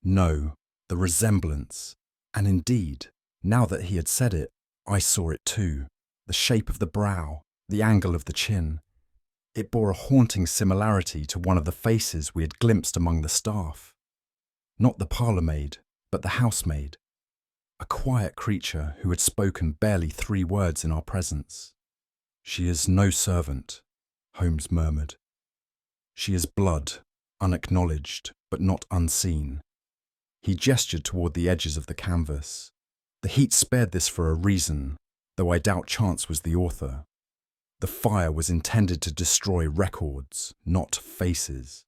Speaker 1: "No, the resemblance." And indeed, now that he had said it, I saw it too. The shape of the brow, the angle of the chin. It bore a haunting similarity to one of the faces we had glimpsed among the staff. Not the parlour-maid, but the housemaid. A quiet creature who had spoken barely 3 words in our presence. "She is no servant," Holmes murmured. "She is blood, unacknowledged, but not unseen." He gestured toward the edges of the canvas. The heat spared this for a reason, though I doubt chance was the author. The fire was intended to destroy records, not faces.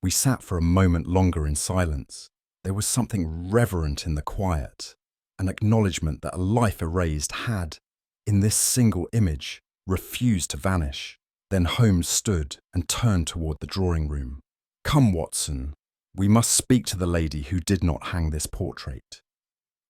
Speaker 1: We sat for a moment longer in silence. There was something reverent in the quiet, an acknowledgement that a life erased had, in this single image, refused to vanish. Then Holmes stood and turned toward the drawing room. "Come, Watson, we must speak to the lady who did not hang this portrait."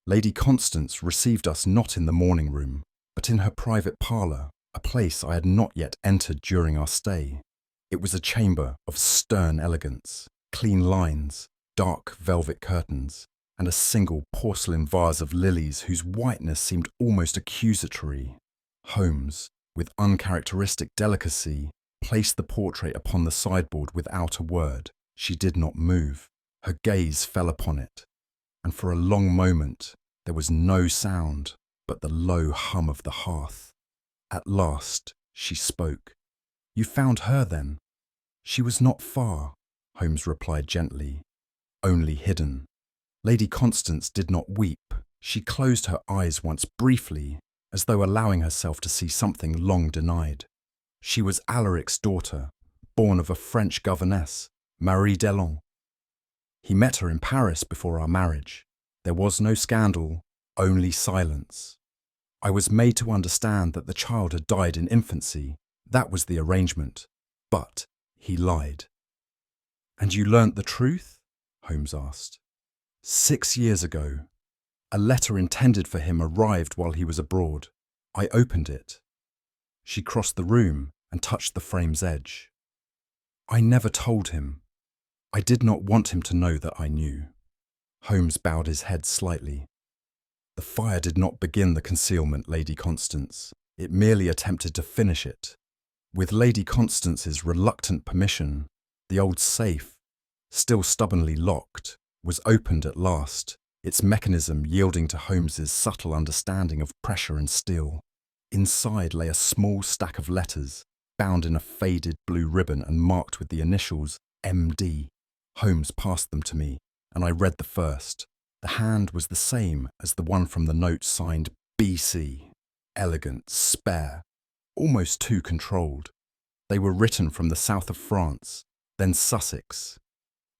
Speaker 1: Lady Constance received us not in the morning room, but in her private parlour, a place I had not yet entered during our stay. It was a chamber of stern elegance, clean lines, dark velvet curtains, and a single porcelain vase of lilies whose whiteness seemed almost accusatory. Holmes, with uncharacteristic delicacy, placed the portrait upon the sideboard without a word. She did not move. Her gaze fell upon it, and for a long moment there was no sound but the low hum of the hearth. At last she spoke. "You found her then?" "She was not far," Holmes replied gently, "only hidden." Lady Constance did not weep. She closed her eyes once briefly, as though allowing herself to see something long denied. She was Alaric's daughter, born of a French governess, Marie Delon. He met her in Paris before our marriage. There was no scandal, only silence. I was made to understand that the child had died in infancy. That was the arrangement. But he lied. "And you learnt the truth?" Holmes asked. 6 years ago. A letter intended for him arrived while he was abroad. I opened it." She crossed the room and touched the frame's edge. "I never told him. I did not want him to know that I knew." Holmes bowed his head slightly. "The fire did not begin the concealment, Lady Constance. It merely attempted to finish it. With Lady Constance's reluctant permission, the old safe, still stubbornly locked, was opened at last, its mechanism yielding to Holmes's subtle understanding of pressure and steel. Inside lay a small stack of letters, bound in a faded blue ribbon and marked with the initials MD. Holmes passed them to me, and I read the first. The hand was the same as the one from the note signed BC. Elegant, spare, almost too controlled. They were written from the south of France, then Sussex,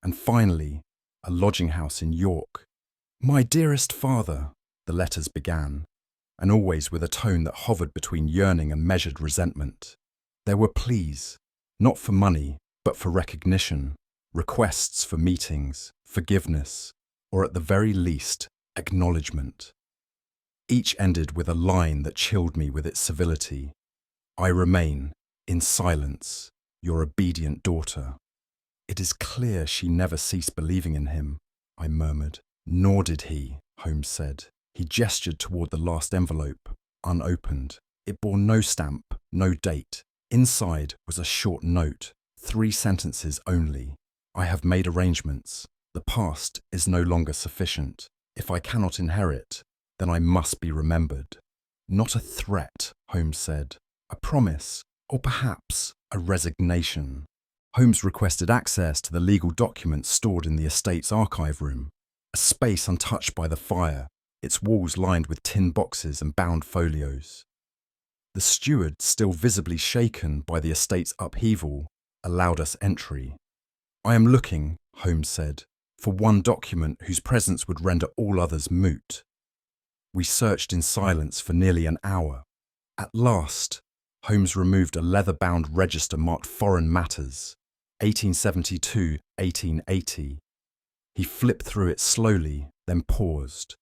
Speaker 1: and finally, a lodging house in York. "My dearest father," the letters began, and always with a tone that hovered between yearning and measured resentment. There were pleas, not for money, but for recognition, requests for meetings, forgiveness, or at the very least, acknowledgement. Each ended with a line that chilled me with its civility. "I remain, in silence, your obedient daughter." "It is clear she never ceased believing in him," I murmured. "Nor did he," Holmes said. He gestured toward the last envelope, unopened. It bore no stamp, no date. Inside was a short note, 3 sentences only. "I have made arrangements. The past is no longer sufficient. If I cannot inherit, then I must be remembered. Not a threat, Holmes said. A promise, or perhaps a resignation. Holmes requested access to the legal documents stored in the estate's archive room, a space untouched by the fire, its walls lined with tin boxes and bound folios. The steward, still visibly shaken by the estate's upheaval, allowed us entry. I am looking, Holmes said, for one document whose presence would render all others moot. We searched in silence for nearly an hour. At last, Holmes removed a leather-bound register marked Foreign Matters, 1872-1880. He flipped through it slowly, then paused.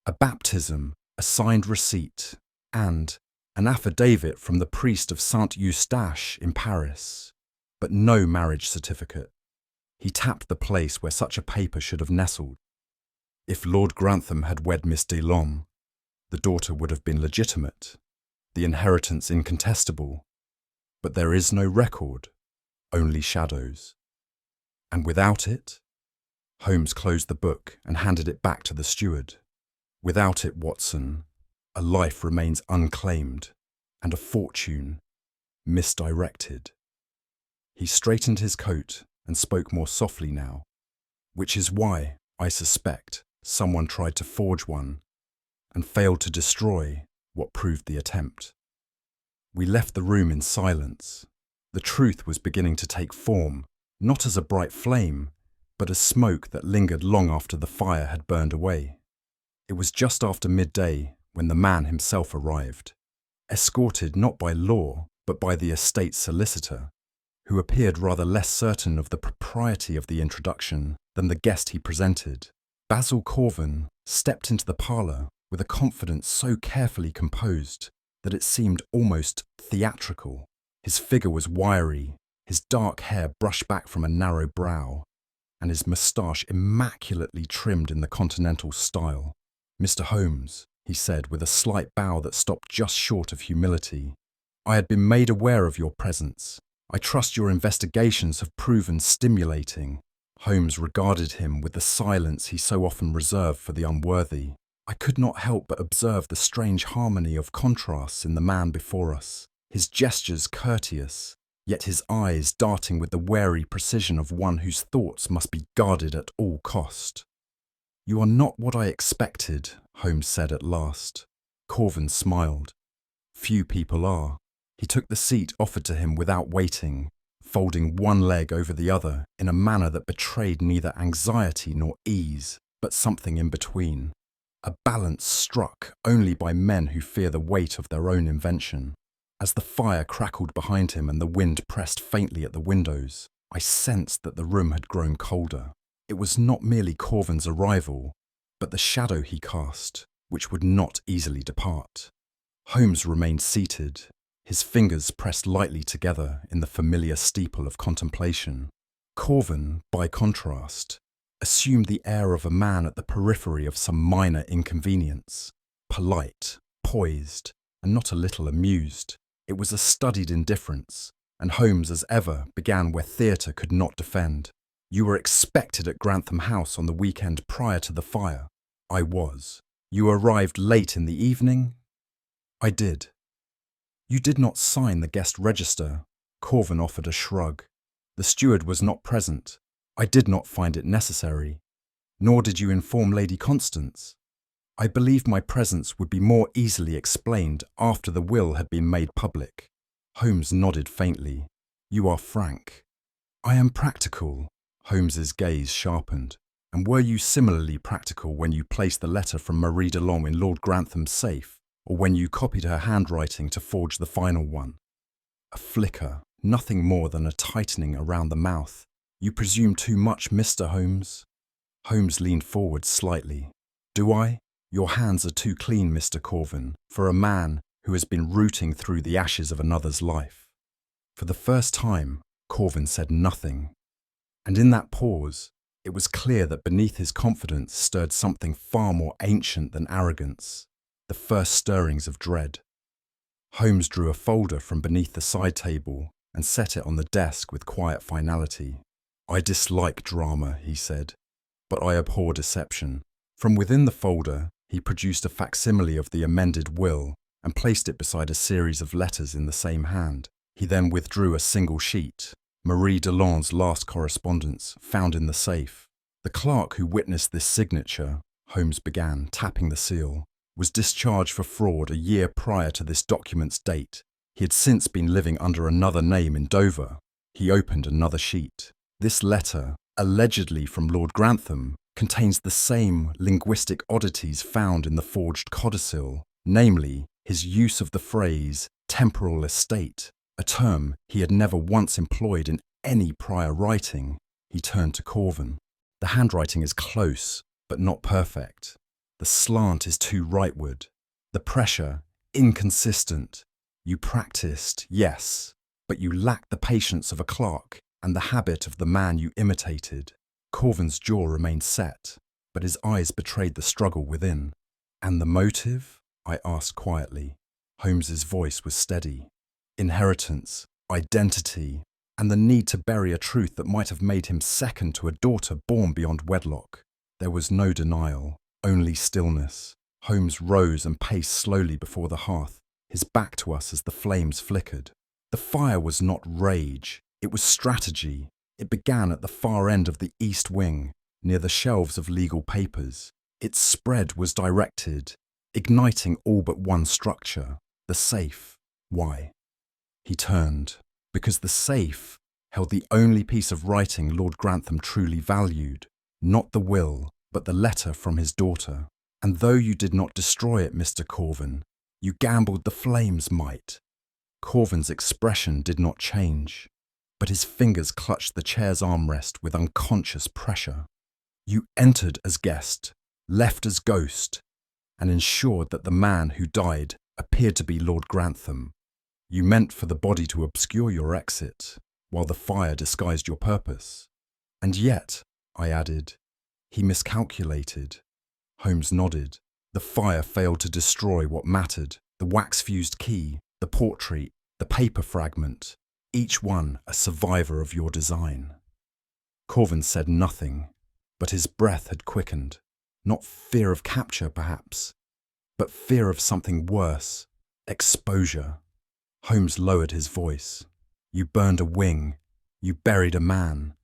Speaker 1: A baptism, a signed receipt, and an affidavit from the priest of Saint Eustache in Paris, but no marriage certificate. He tapped the place where such a paper should have nestled. If Lord Grantham had wed Miss de Long, the daughter would have been legitimate, the inheritance incontestable, but there is no record, only shadows. And without it, Holmes closed the book and handed it back to the steward. Without it, Watson, a life remains unclaimed and a fortune misdirected. He straightened his coat and spoke more softly now, which is why, I suspect, someone tried to forge one and failed to destroy what proved the attempt. We left the room in silence. The truth was beginning to take form, not as a bright flame, but as smoke that lingered long after the fire had burned away. It was just after midday when the man himself arrived, escorted not by law, but by the estate's solicitor, who appeared rather less certain of the propriety of the introduction than the guest he presented. Basil Corven stepped into the parlour with a confidence so carefully composed that it seemed almost theatrical. His figure was wiry, his dark hair brushed back from a narrow brow, and his moustache immaculately trimmed in the continental style. "Mr. Holmes," he said with a slight bow that stopped just short of humility, "I had been made aware of your presence. I trust your investigations have proven stimulating." Holmes regarded him with the silence he so often reserved for the unworthy. I could not help but observe the strange harmony of contrasts in the man before us, his gestures courteous, yet his eyes darting with the wary precision of one whose thoughts must be guarded at all cost. "You are not what I expected," Holmes said at last. Corven smiled. "Few people are." He took the seat offered to him without waiting, folding one leg over the other in a manner that betrayed neither anxiety nor ease, but something in between. A balance struck only by men who fear the weight of their own invention. As the fire crackled behind him and the wind pressed faintly at the windows, I sensed that the room had grown colder. It was not merely Corven's arrival, but the shadow he cast, which would not easily depart. Holmes remained seated, his fingers pressed lightly together in the familiar steeple of contemplation. Corven, by contrast, assumed the air of a man at the periphery of some minor inconvenience, polite, poised, and not a little amused. It was a studied indifference, and Holmes, as ever, began where theatre could not defend. "You were expected at Grantham House on the weekend prior to the fire." "I was." "You arrived late in the evening?" "I did." "You did not sign the guest register." Corven offered a shrug. "The steward was not present. I did not find it necessary." "Nor did you inform Lady Constance." "I believed my presence would be more easily explained after the will had been made public." Holmes nodded faintly. "You are frank." "I am practical." Holmes's gaze sharpened. "And were you similarly practical when you placed the letter from Marie de Long in Lord Grantham's safe, or when you copied her handwriting to forge the final one?" A flicker, nothing more than a tightening around the mouth. "You presume too much, Mr. Holmes." Holmes leaned forward slightly. "Do I? Your hands are too clean, Mr. Corven, for a man who has been rooting through the ashes of another's life." For the first time, Corven said nothing. And in that pause, it was clear that beneath his confidence stirred something far more ancient than arrogance, the first stirrings of dread. Holmes drew a folder from beneath the side table and set it on the desk with quiet finality. "I dislike drama," he said. but I abhor deception. From within the folder, he produced a facsimile of the amended will and placed it beside a series of letters in the same hand. He then withdrew a single sheet, Marie Delon's last correspondence, found in the safe. The clerk who witnessed this signature, Holmes began, tapping the seal, was discharged for fraud a year prior to this document's date. He had since been living under another name in Dover. He opened another sheet. This letter, allegedly from Lord Grantham, contains the same linguistic oddities found in the forged codicil, namely, his use of the phrase temporal estate, a term he had never once employed in any prior writing. He turned to Corven. The handwriting is close, but not perfect. The slant is too rightward. The pressure, inconsistent. You practiced, yes, but you lacked the patience of a clerk and the habit of the man you imitated. Corven's jaw remained set, but his eyes betrayed the struggle within. And the motive? I asked quietly. Holmes's voice was steady. Inheritance, identity, and the need to bury a truth that might have made him second to a daughter born beyond wedlock. There was no denial, only stillness. Holmes rose and paced slowly before the hearth, his back to us as the flames flickered. The fire was not rage, it was strategy. It began at the far end of the east wing, near the shelves of legal papers. Its spread was directed, igniting all but one structure, the safe. Why? He turned. Because the safe held the only piece of writing Lord Grantham truly valued, not the will, but the letter from his daughter. And though you did not destroy it, Mr. Corven, you gambled the flames might. Corven's expression did not change, but his fingers clutched the chair's armrest with unconscious pressure. You entered as guest, left as ghost, and ensured that the man who died appeared to be Lord Grantham. You meant for the body to obscure your exit, while the fire disguised your purpose. And yet, I added, he miscalculated. Holmes nodded. The fire failed to destroy what mattered, the wax-fused key, the portrait, the paper fragment, each one a survivor of your design. Corven said nothing, but his breath had quickened. Not fear of capture, perhaps, but fear of something worse, exposure. Holmes lowered his voice. You burned a wing, you buried a man,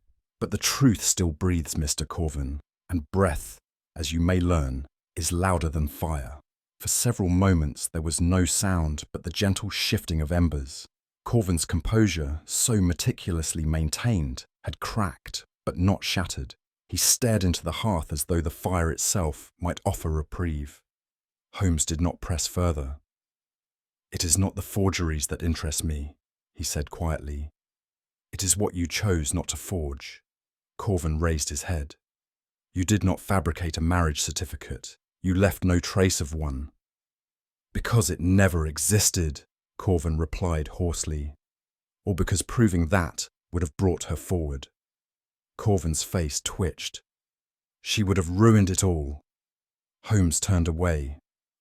Speaker 1: but the truth still breathes, Mr. Corven, and breath, as you may learn, is louder than fire. For several moments there was no sound but the gentle shifting of embers. Corven's composure, so meticulously maintained, had cracked, but not shattered. He stared into the hearth as though the fire itself might offer reprieve. Holmes did not press further. It is not the forgeries that interest me, he said quietly. It is what you chose not to forge. Corven raised his head. You did not fabricate a marriage certificate. You left no trace of one. Because it never existed, Corven replied hoarsely. Or because proving that would have brought her forward. Corven's face twitched. She would have ruined it all. Holmes turned away,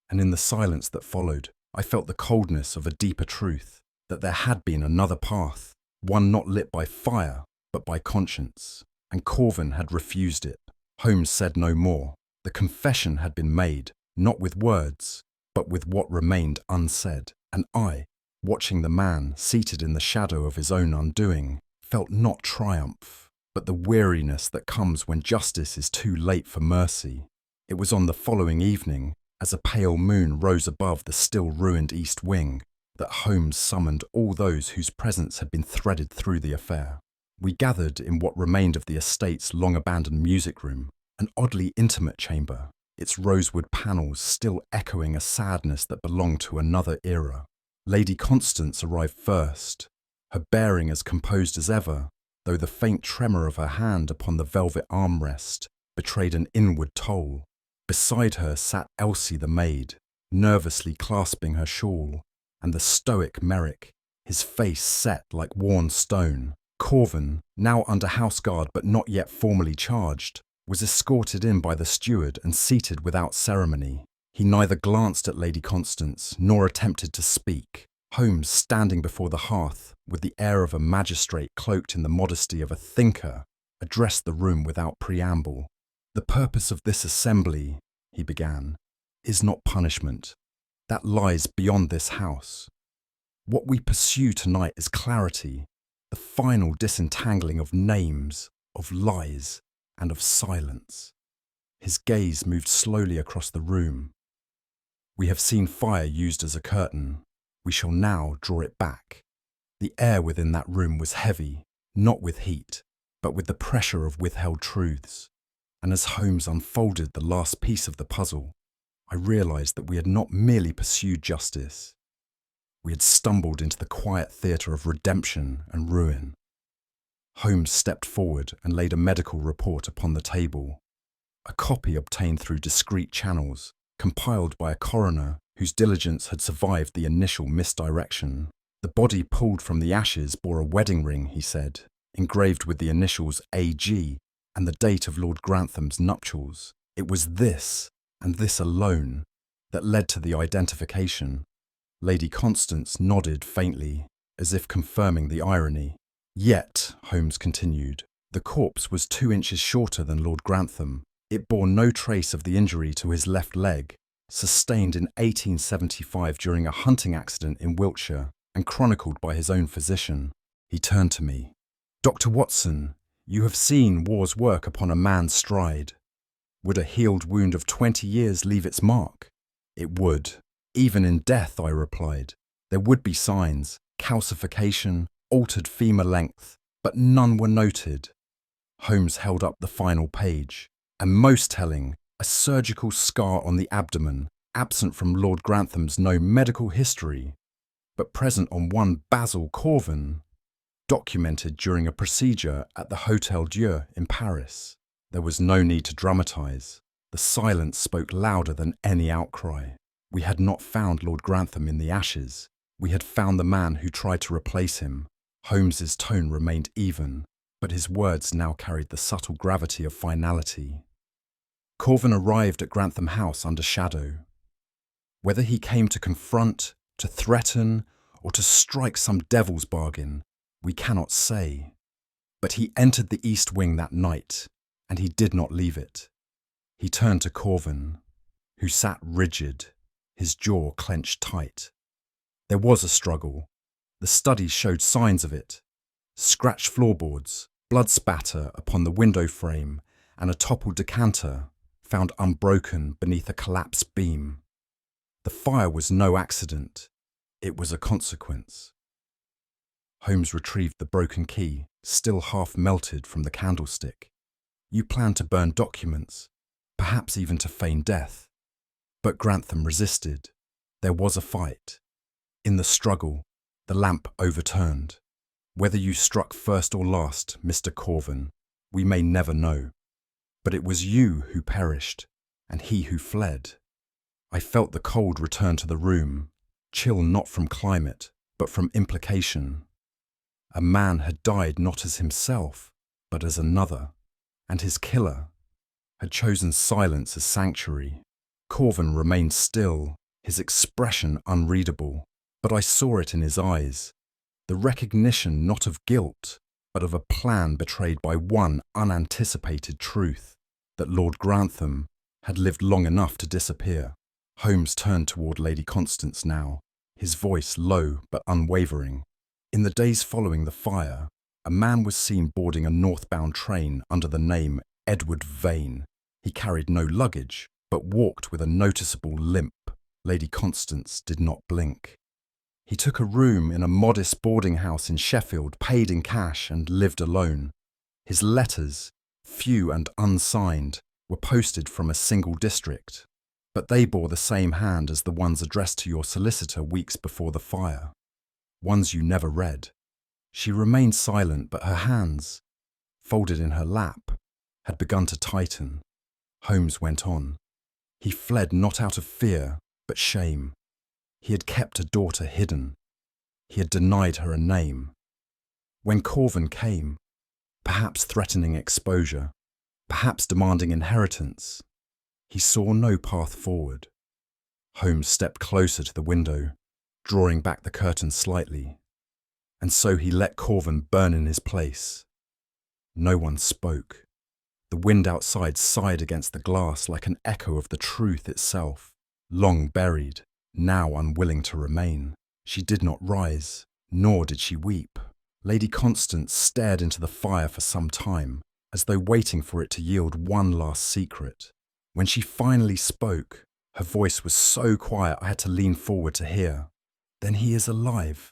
Speaker 1: and in the silence that followed, I felt the coldness of a deeper truth, that there had been another path, one not lit by fire, but by conscience, and Corven had refused it. Holmes said no more. The confession had been made, not with words, but with what remained unsaid, and I, watching the man seated in the shadow of his own undoing, felt not triumph, but the weariness that comes when justice is too late for mercy. It was on the following evening, as a pale moon rose above the still ruined east wing, that Holmes summoned all those whose presence had been threaded through the affair. We gathered in what remained of the estate's long-abandoned music room, an oddly intimate chamber, its rosewood panels still echoing a sadness that belonged to another era. Lady Constance arrived first, her bearing as composed as ever, though the faint tremor of her hand upon the velvet armrest betrayed an inward toll. Beside her sat Elsie the maid, nervously clasping her shawl, and the stoic Merrick, his face set like worn stone. Corven, now under house guard but not yet formally charged, was escorted in by the steward and seated without ceremony. He neither glanced at Lady Constance nor attempted to speak. Holmes, standing before the hearth with the air of a magistrate cloaked in the modesty of a thinker, addressed the room without preamble. "The purpose of this assembly," he began, "is not punishment. That lies beyond this house. What we pursue tonight is clarity, the final disentangling of names, of lies, and of silence." His gaze moved slowly across the room. "We have seen fire used as a curtain. We shall now draw it back." The air within that room was heavy, not with heat, but with the pressure of withheld truths. And as Holmes unfolded the last piece of the puzzle, I realised that we had not merely pursued justice. We had stumbled into the quiet theatre of redemption and ruin. Holmes stepped forward and laid a medical report upon the table, a copy obtained through discreet channels, compiled by a coroner whose diligence had survived the initial misdirection. "The body pulled from the ashes bore a wedding ring," he said, "engraved with the initials AG and the date of Lord Grantham's nuptials. It was this, and this alone, that led to the identification." Lady Constance nodded faintly, as if confirming the irony. "Yet," Holmes continued, "the corpse was 2 inches shorter than Lord Grantham. It bore no trace of the injury to his left leg, sustained in 1875 during a hunting accident in Wiltshire, and chronicled by his own physician." He turned to me. "Dr. Watson, you have seen war's work upon a man's stride. Would a healed wound of 20 years leave its mark?" "It would. Even in death," I replied. "There would be signs, calcification, altered femur length, but none were noted." Holmes held up the final page. "And most telling, a surgical scar on the abdomen, absent from Lord Grantham's known medical history, but present on one Basil Corven, documented during a procedure at the Hôtel Dieu in Paris." There was no need to dramatise. The silence spoke louder than any outcry. We had not found Lord Grantham in the ashes. We had found the man who tried to replace him. Holmes's tone remained even, but his words now carried the subtle gravity of finality. "Corven arrived at Grantham House under shadow. Whether he came to confront, to threaten, or to strike some devil's bargain, we cannot say. But he entered the East Wing that night, and he did not leave it." He turned to Corven, who sat rigid, his jaw clenched tight. "There was a struggle. The study showed signs of it. Scratched floorboards, blood spatter upon the window frame, and a toppled decanter found unbroken beneath a collapsed beam. The fire was no accident. It was a consequence." Holmes retrieved the broken key, still half melted from the candlestick. "You planned to burn documents, perhaps even to feign death. But Grantham resisted. There was a fight. In the struggle, the lamp overturned. Whether you struck first or last, Mr. Corven, we may never know. But it was you who perished, and he who fled." I felt the cold return to the room, chill not from climate, but from implication. A man had died not as himself, but as another, and his killer had chosen silence as sanctuary. Corven remained still, his expression unreadable, but I saw it in his eyes, the recognition not of guilt, but of a plan betrayed by one unanticipated truth, that Lord Grantham had lived long enough to disappear. Holmes turned toward Lady Constance now, his voice low but unwavering. "In the days following the fire, a man was seen boarding a northbound train under the name Edward Vane. He carried no luggage, but walked with a noticeable limp." Lady Constance did not blink. "He took a room in a modest boarding house in Sheffield, paid in cash, and lived alone. His letters, few and unsigned, were posted from a single district, but they bore the same hand as the ones addressed to your solicitor weeks before the fire. Ones you never read." She remained silent, but her hands, folded in her lap, had begun to tighten. Holmes went on. "He fled not out of fear, but shame. He had kept a daughter hidden. He had denied her a name. When Corven came, perhaps threatening exposure, perhaps demanding inheritance, he saw no path forward." Holmes stepped closer to the window, drawing back the curtain slightly. "And so he let Corven burn in his place." No one spoke. The wind outside sighed against the glass like an echo of the truth itself. Long buried, now unwilling to remain, she did not rise, nor did she weep. Lady Constance stared into the fire for some time, as though waiting for it to yield one last secret. When she finally spoke, her voice was so quiet I had to lean forward to hear. "Then he is alive,"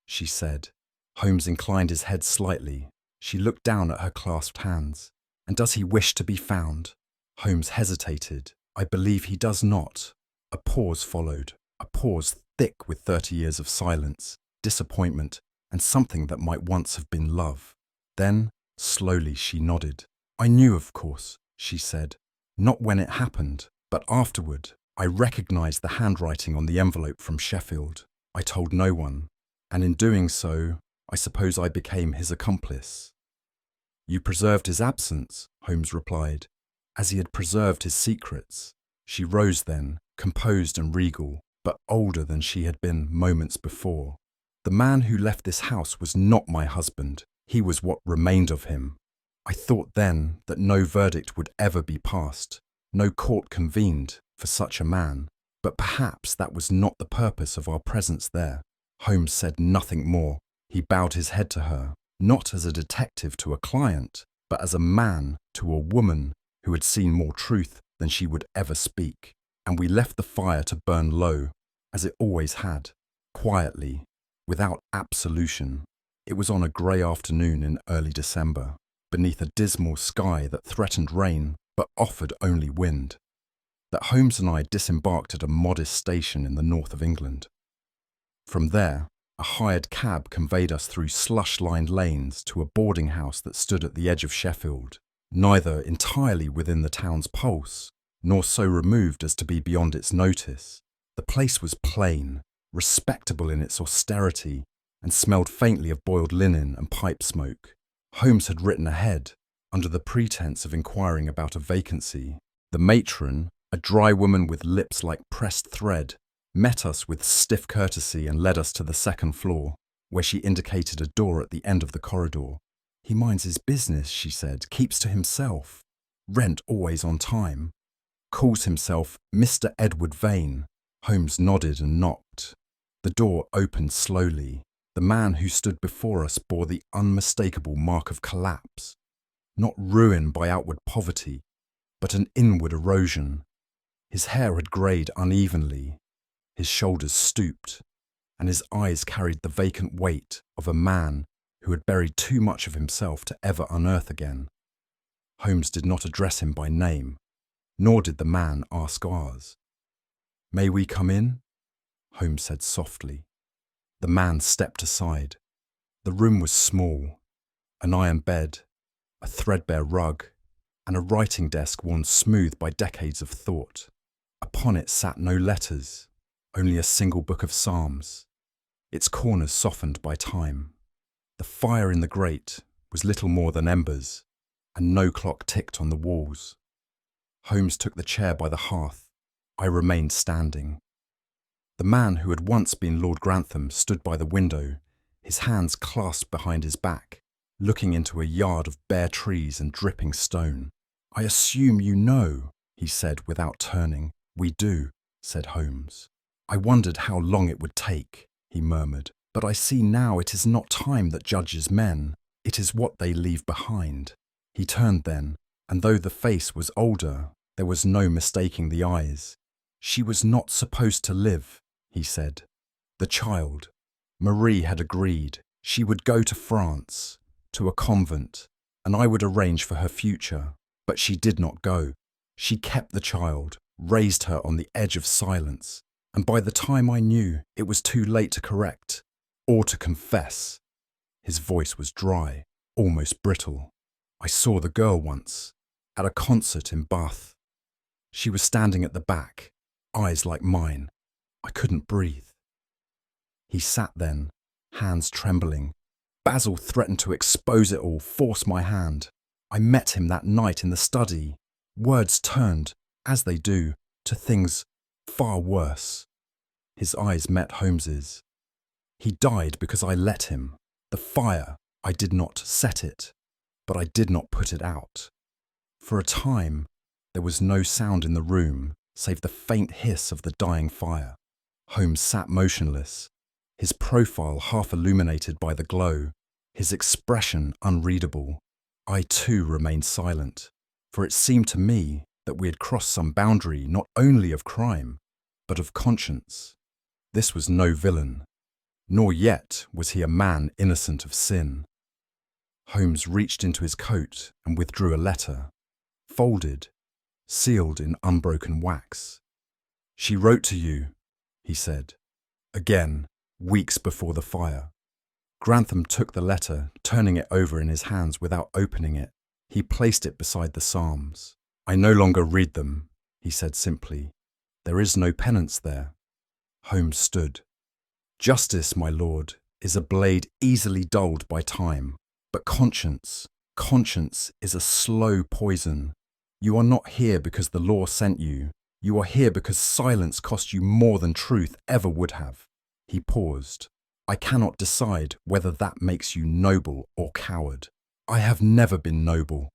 Speaker 1: she said. Holmes inclined his head slightly. She looked down at her clasped hands. "And does he wish to be found?" Holmes hesitated. "I believe he does not." A pause followed, a pause thick with 30 years of silence, disappointment, and something that might once have been love. Then, slowly, she nodded. "I knew, of course," she said. "Not when it happened, but afterward. I recognized the handwriting on the envelope from Sheffield. I told no one, and in doing so, I suppose I became his accomplice." "You preserved his absence," Holmes replied, "as he had preserved his secrets." She rose then, composed and regal, but older than she had been moments before. "The man who left this house was not my husband. He was what remained of him. I thought then that no verdict would ever be passed, no court convened for such a man, but perhaps that was not the purpose of our presence there." Holmes said nothing more. He bowed his head to her, not as a detective to a client, but as a man to a woman who had seen more truth than she would ever speak. And we left the fire to burn low, as it always had, quietly, without absolution. It was on a grey afternoon in early December, beneath a dismal sky that threatened rain but offered only wind, that Holmes and I disembarked at a modest station in the north of England. From there, a hired cab conveyed us through slush-lined lanes to a boarding house that stood at the edge of Sheffield, neither entirely within the town's pulse, nor so removed as to be beyond its notice. The place was plain, respectable in its austerity, and smelled faintly of boiled linen and pipe smoke. Holmes had written ahead, under the pretense of inquiring about a vacancy. The matron, a dry woman with lips like pressed thread, met us with stiff courtesy and led us to the second floor, where she indicated a door at the end of the corridor. "He minds his business," she said, "keeps to himself. Rent always on time. Calls himself Mr. Edward Vane." Holmes nodded and knocked. The door opened slowly. The man who stood before us bore the unmistakable mark of collapse. Not ruin by outward poverty, but an inward erosion. His hair had greyed unevenly, his shoulders stooped, and his eyes carried the vacant weight of a man who had buried too much of himself to ever unearth again. Holmes did not address him by name, nor did the man ask ours. "May we come in?" Holmes said softly. The man stepped aside. The room was small, an iron bed, a threadbare rug, and a writing desk worn smooth by decades of thought. Upon it sat no letters, only a single book of psalms, its corners softened by time. The fire in the grate was little more than embers, and no clock ticked on the walls. Holmes took the chair by the hearth. I remained standing. The man who had once been Lord Grantham stood by the window, his hands clasped behind his back, looking into a yard of bare trees and dripping stone. "I assume you know," he said without turning. "We do," said Holmes. "I wondered how long it would take," he murmured. "But I see now it is not time that judges men. It is what they leave behind." He turned then, and though the face was older, there was no mistaking the eyes. "She was not supposed to live," he said. "The child. Marie had agreed. She would go to France, to a convent, and I would arrange for her future. But she did not go. She kept the child, raised her on the edge of silence, and by the time I knew, it was too late to correct, or to confess." His voice was dry, almost brittle. "I saw the girl once, at a concert in Bath. She was standing at the back, eyes like mine. I couldn't breathe." He sat then, hands trembling. Basil threatened to expose it all, force my hand. I met him that night in the study. Words turned, as they do, to things far worse. His eyes met Holmes's. "He died because I let him. The fire, I did not set it, but I did not put it out. For a time, there was no sound in the room save the faint hiss of the dying fire. Holmes sat motionless, his profile half illuminated by the glow, his expression unreadable. I too remained silent, for it seemed to me that we had crossed some boundary not only of crime, but of conscience. This was no villain, nor yet was he a man innocent of sin. Holmes reached into his coat and withdrew a letter, folded, sealed in unbroken wax. "She wrote to you," he said, again, weeks before the fire. Grantham took the letter, turning it over in his hands without opening it. He placed it beside the Psalms. "I no longer read them," he said simply. "There is no penance there." Holmes stood. "Justice, my lord, is a blade easily dulled by time, but conscience is a slow poison. You are not here because the law sent you. You are here because silence cost you more than truth ever would have." He paused. "I cannot decide whether that makes you noble or coward." "I have never been noble,"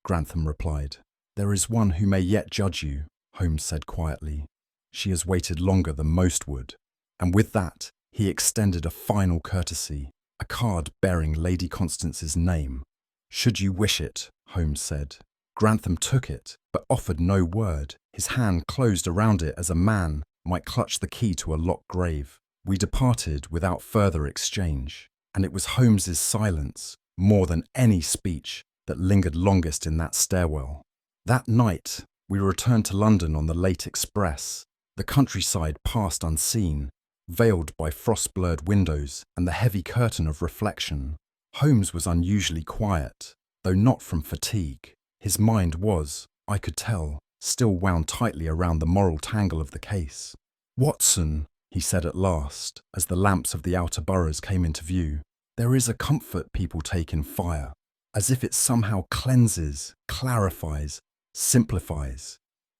Speaker 1: Grantham replied. "There is one who may yet judge you," Holmes said quietly. "She has waited longer than most would." And with that, he extended a final courtesy, a card bearing Lady Constance's name. "Should you wish it," Holmes said. Grantham took it, but offered no word. His hand closed around it as a man might clutch the key to a locked grave. We departed without further exchange, and it was Holmes's silence, more than any speech, that lingered longest in that stairwell. That night, we returned to London on the late express. The countryside passed unseen, veiled by frost-blurred windows and the heavy curtain of reflection. Holmes was unusually quiet, though not from fatigue. His mind was, I could tell, still wound tightly around the moral tangle of the case. "Watson," he said at last, as the lamps of the outer boroughs came into view, "there is a comfort people take in fire, as if it somehow cleanses, clarifies, simplifies.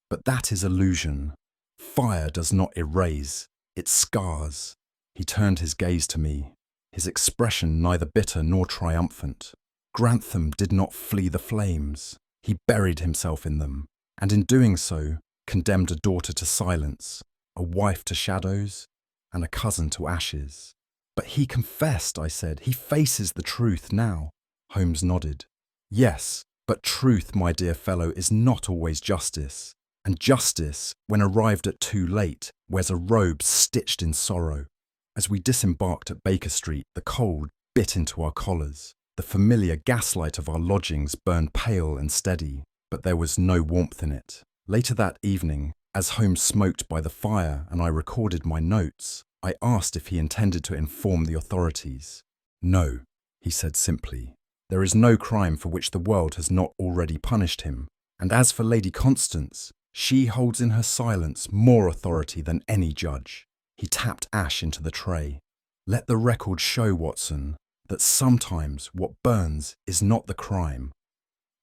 Speaker 1: But that is illusion. Fire does not erase, it scars." He turned his gaze to me, his expression neither bitter nor triumphant. Grantham did not flee the flames. He buried himself in them, and in doing so, condemned a daughter to silence, a wife to shadows, and a cousin to ashes. "But he confessed," I said. "He faces the truth now." Holmes nodded. "Yes, but truth, my dear fellow, is not always justice. And justice, when arrived at too late, wears a robe stitched in sorrow." As we disembarked at Baker Street, the cold bit into our collars. The familiar gaslight of our lodgings burned pale and steady, but there was no warmth in it. Later that evening, as Holmes smoked by the fire and I recorded my notes, I asked if he intended to inform the authorities. "No," he said simply. "There is no crime for which the world has not already punished him. And as for Lady Constance, she holds in her silence more authority than any judge." He tapped ash into the tray. "Let the record show, Watson, that sometimes what burns is not the crime,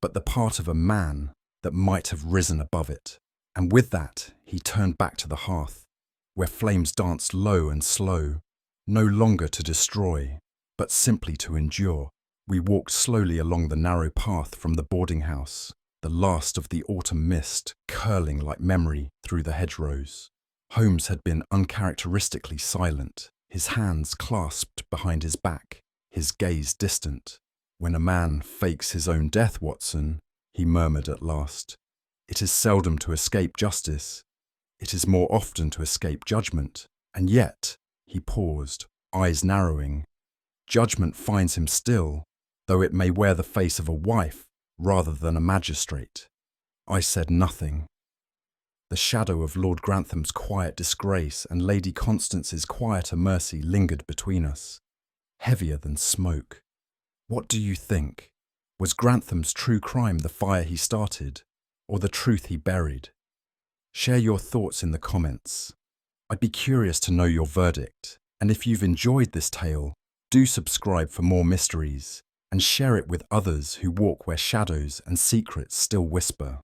Speaker 1: but the part of a man that might have risen above it." And with that, he turned back to the hearth, where flames danced low and slow, no longer to destroy, but simply to endure. We walked slowly along the narrow path from the boarding house, the last of the autumn mist curling like memory through the hedgerows. Holmes had been uncharacteristically silent, his hands clasped behind his back, his gaze distant. "When a man fakes his own death, Watson," he murmured at last, "it is seldom to escape justice. It is more often to escape judgment. And yet," he paused, eyes narrowing, "judgment finds him still, though it may wear the face of a wife rather than a magistrate." I said nothing. The shadow of Lord Grantham's quiet disgrace and Lady Constance's quieter mercy lingered between us, heavier than smoke. What do you think? Was Grantham's true crime the fire he started, or the truth he buried? Share your thoughts in the comments. I'd be curious to know your verdict, and if you've enjoyed this tale, do subscribe for more mysteries, and share it with others who walk where shadows and secrets still whisper.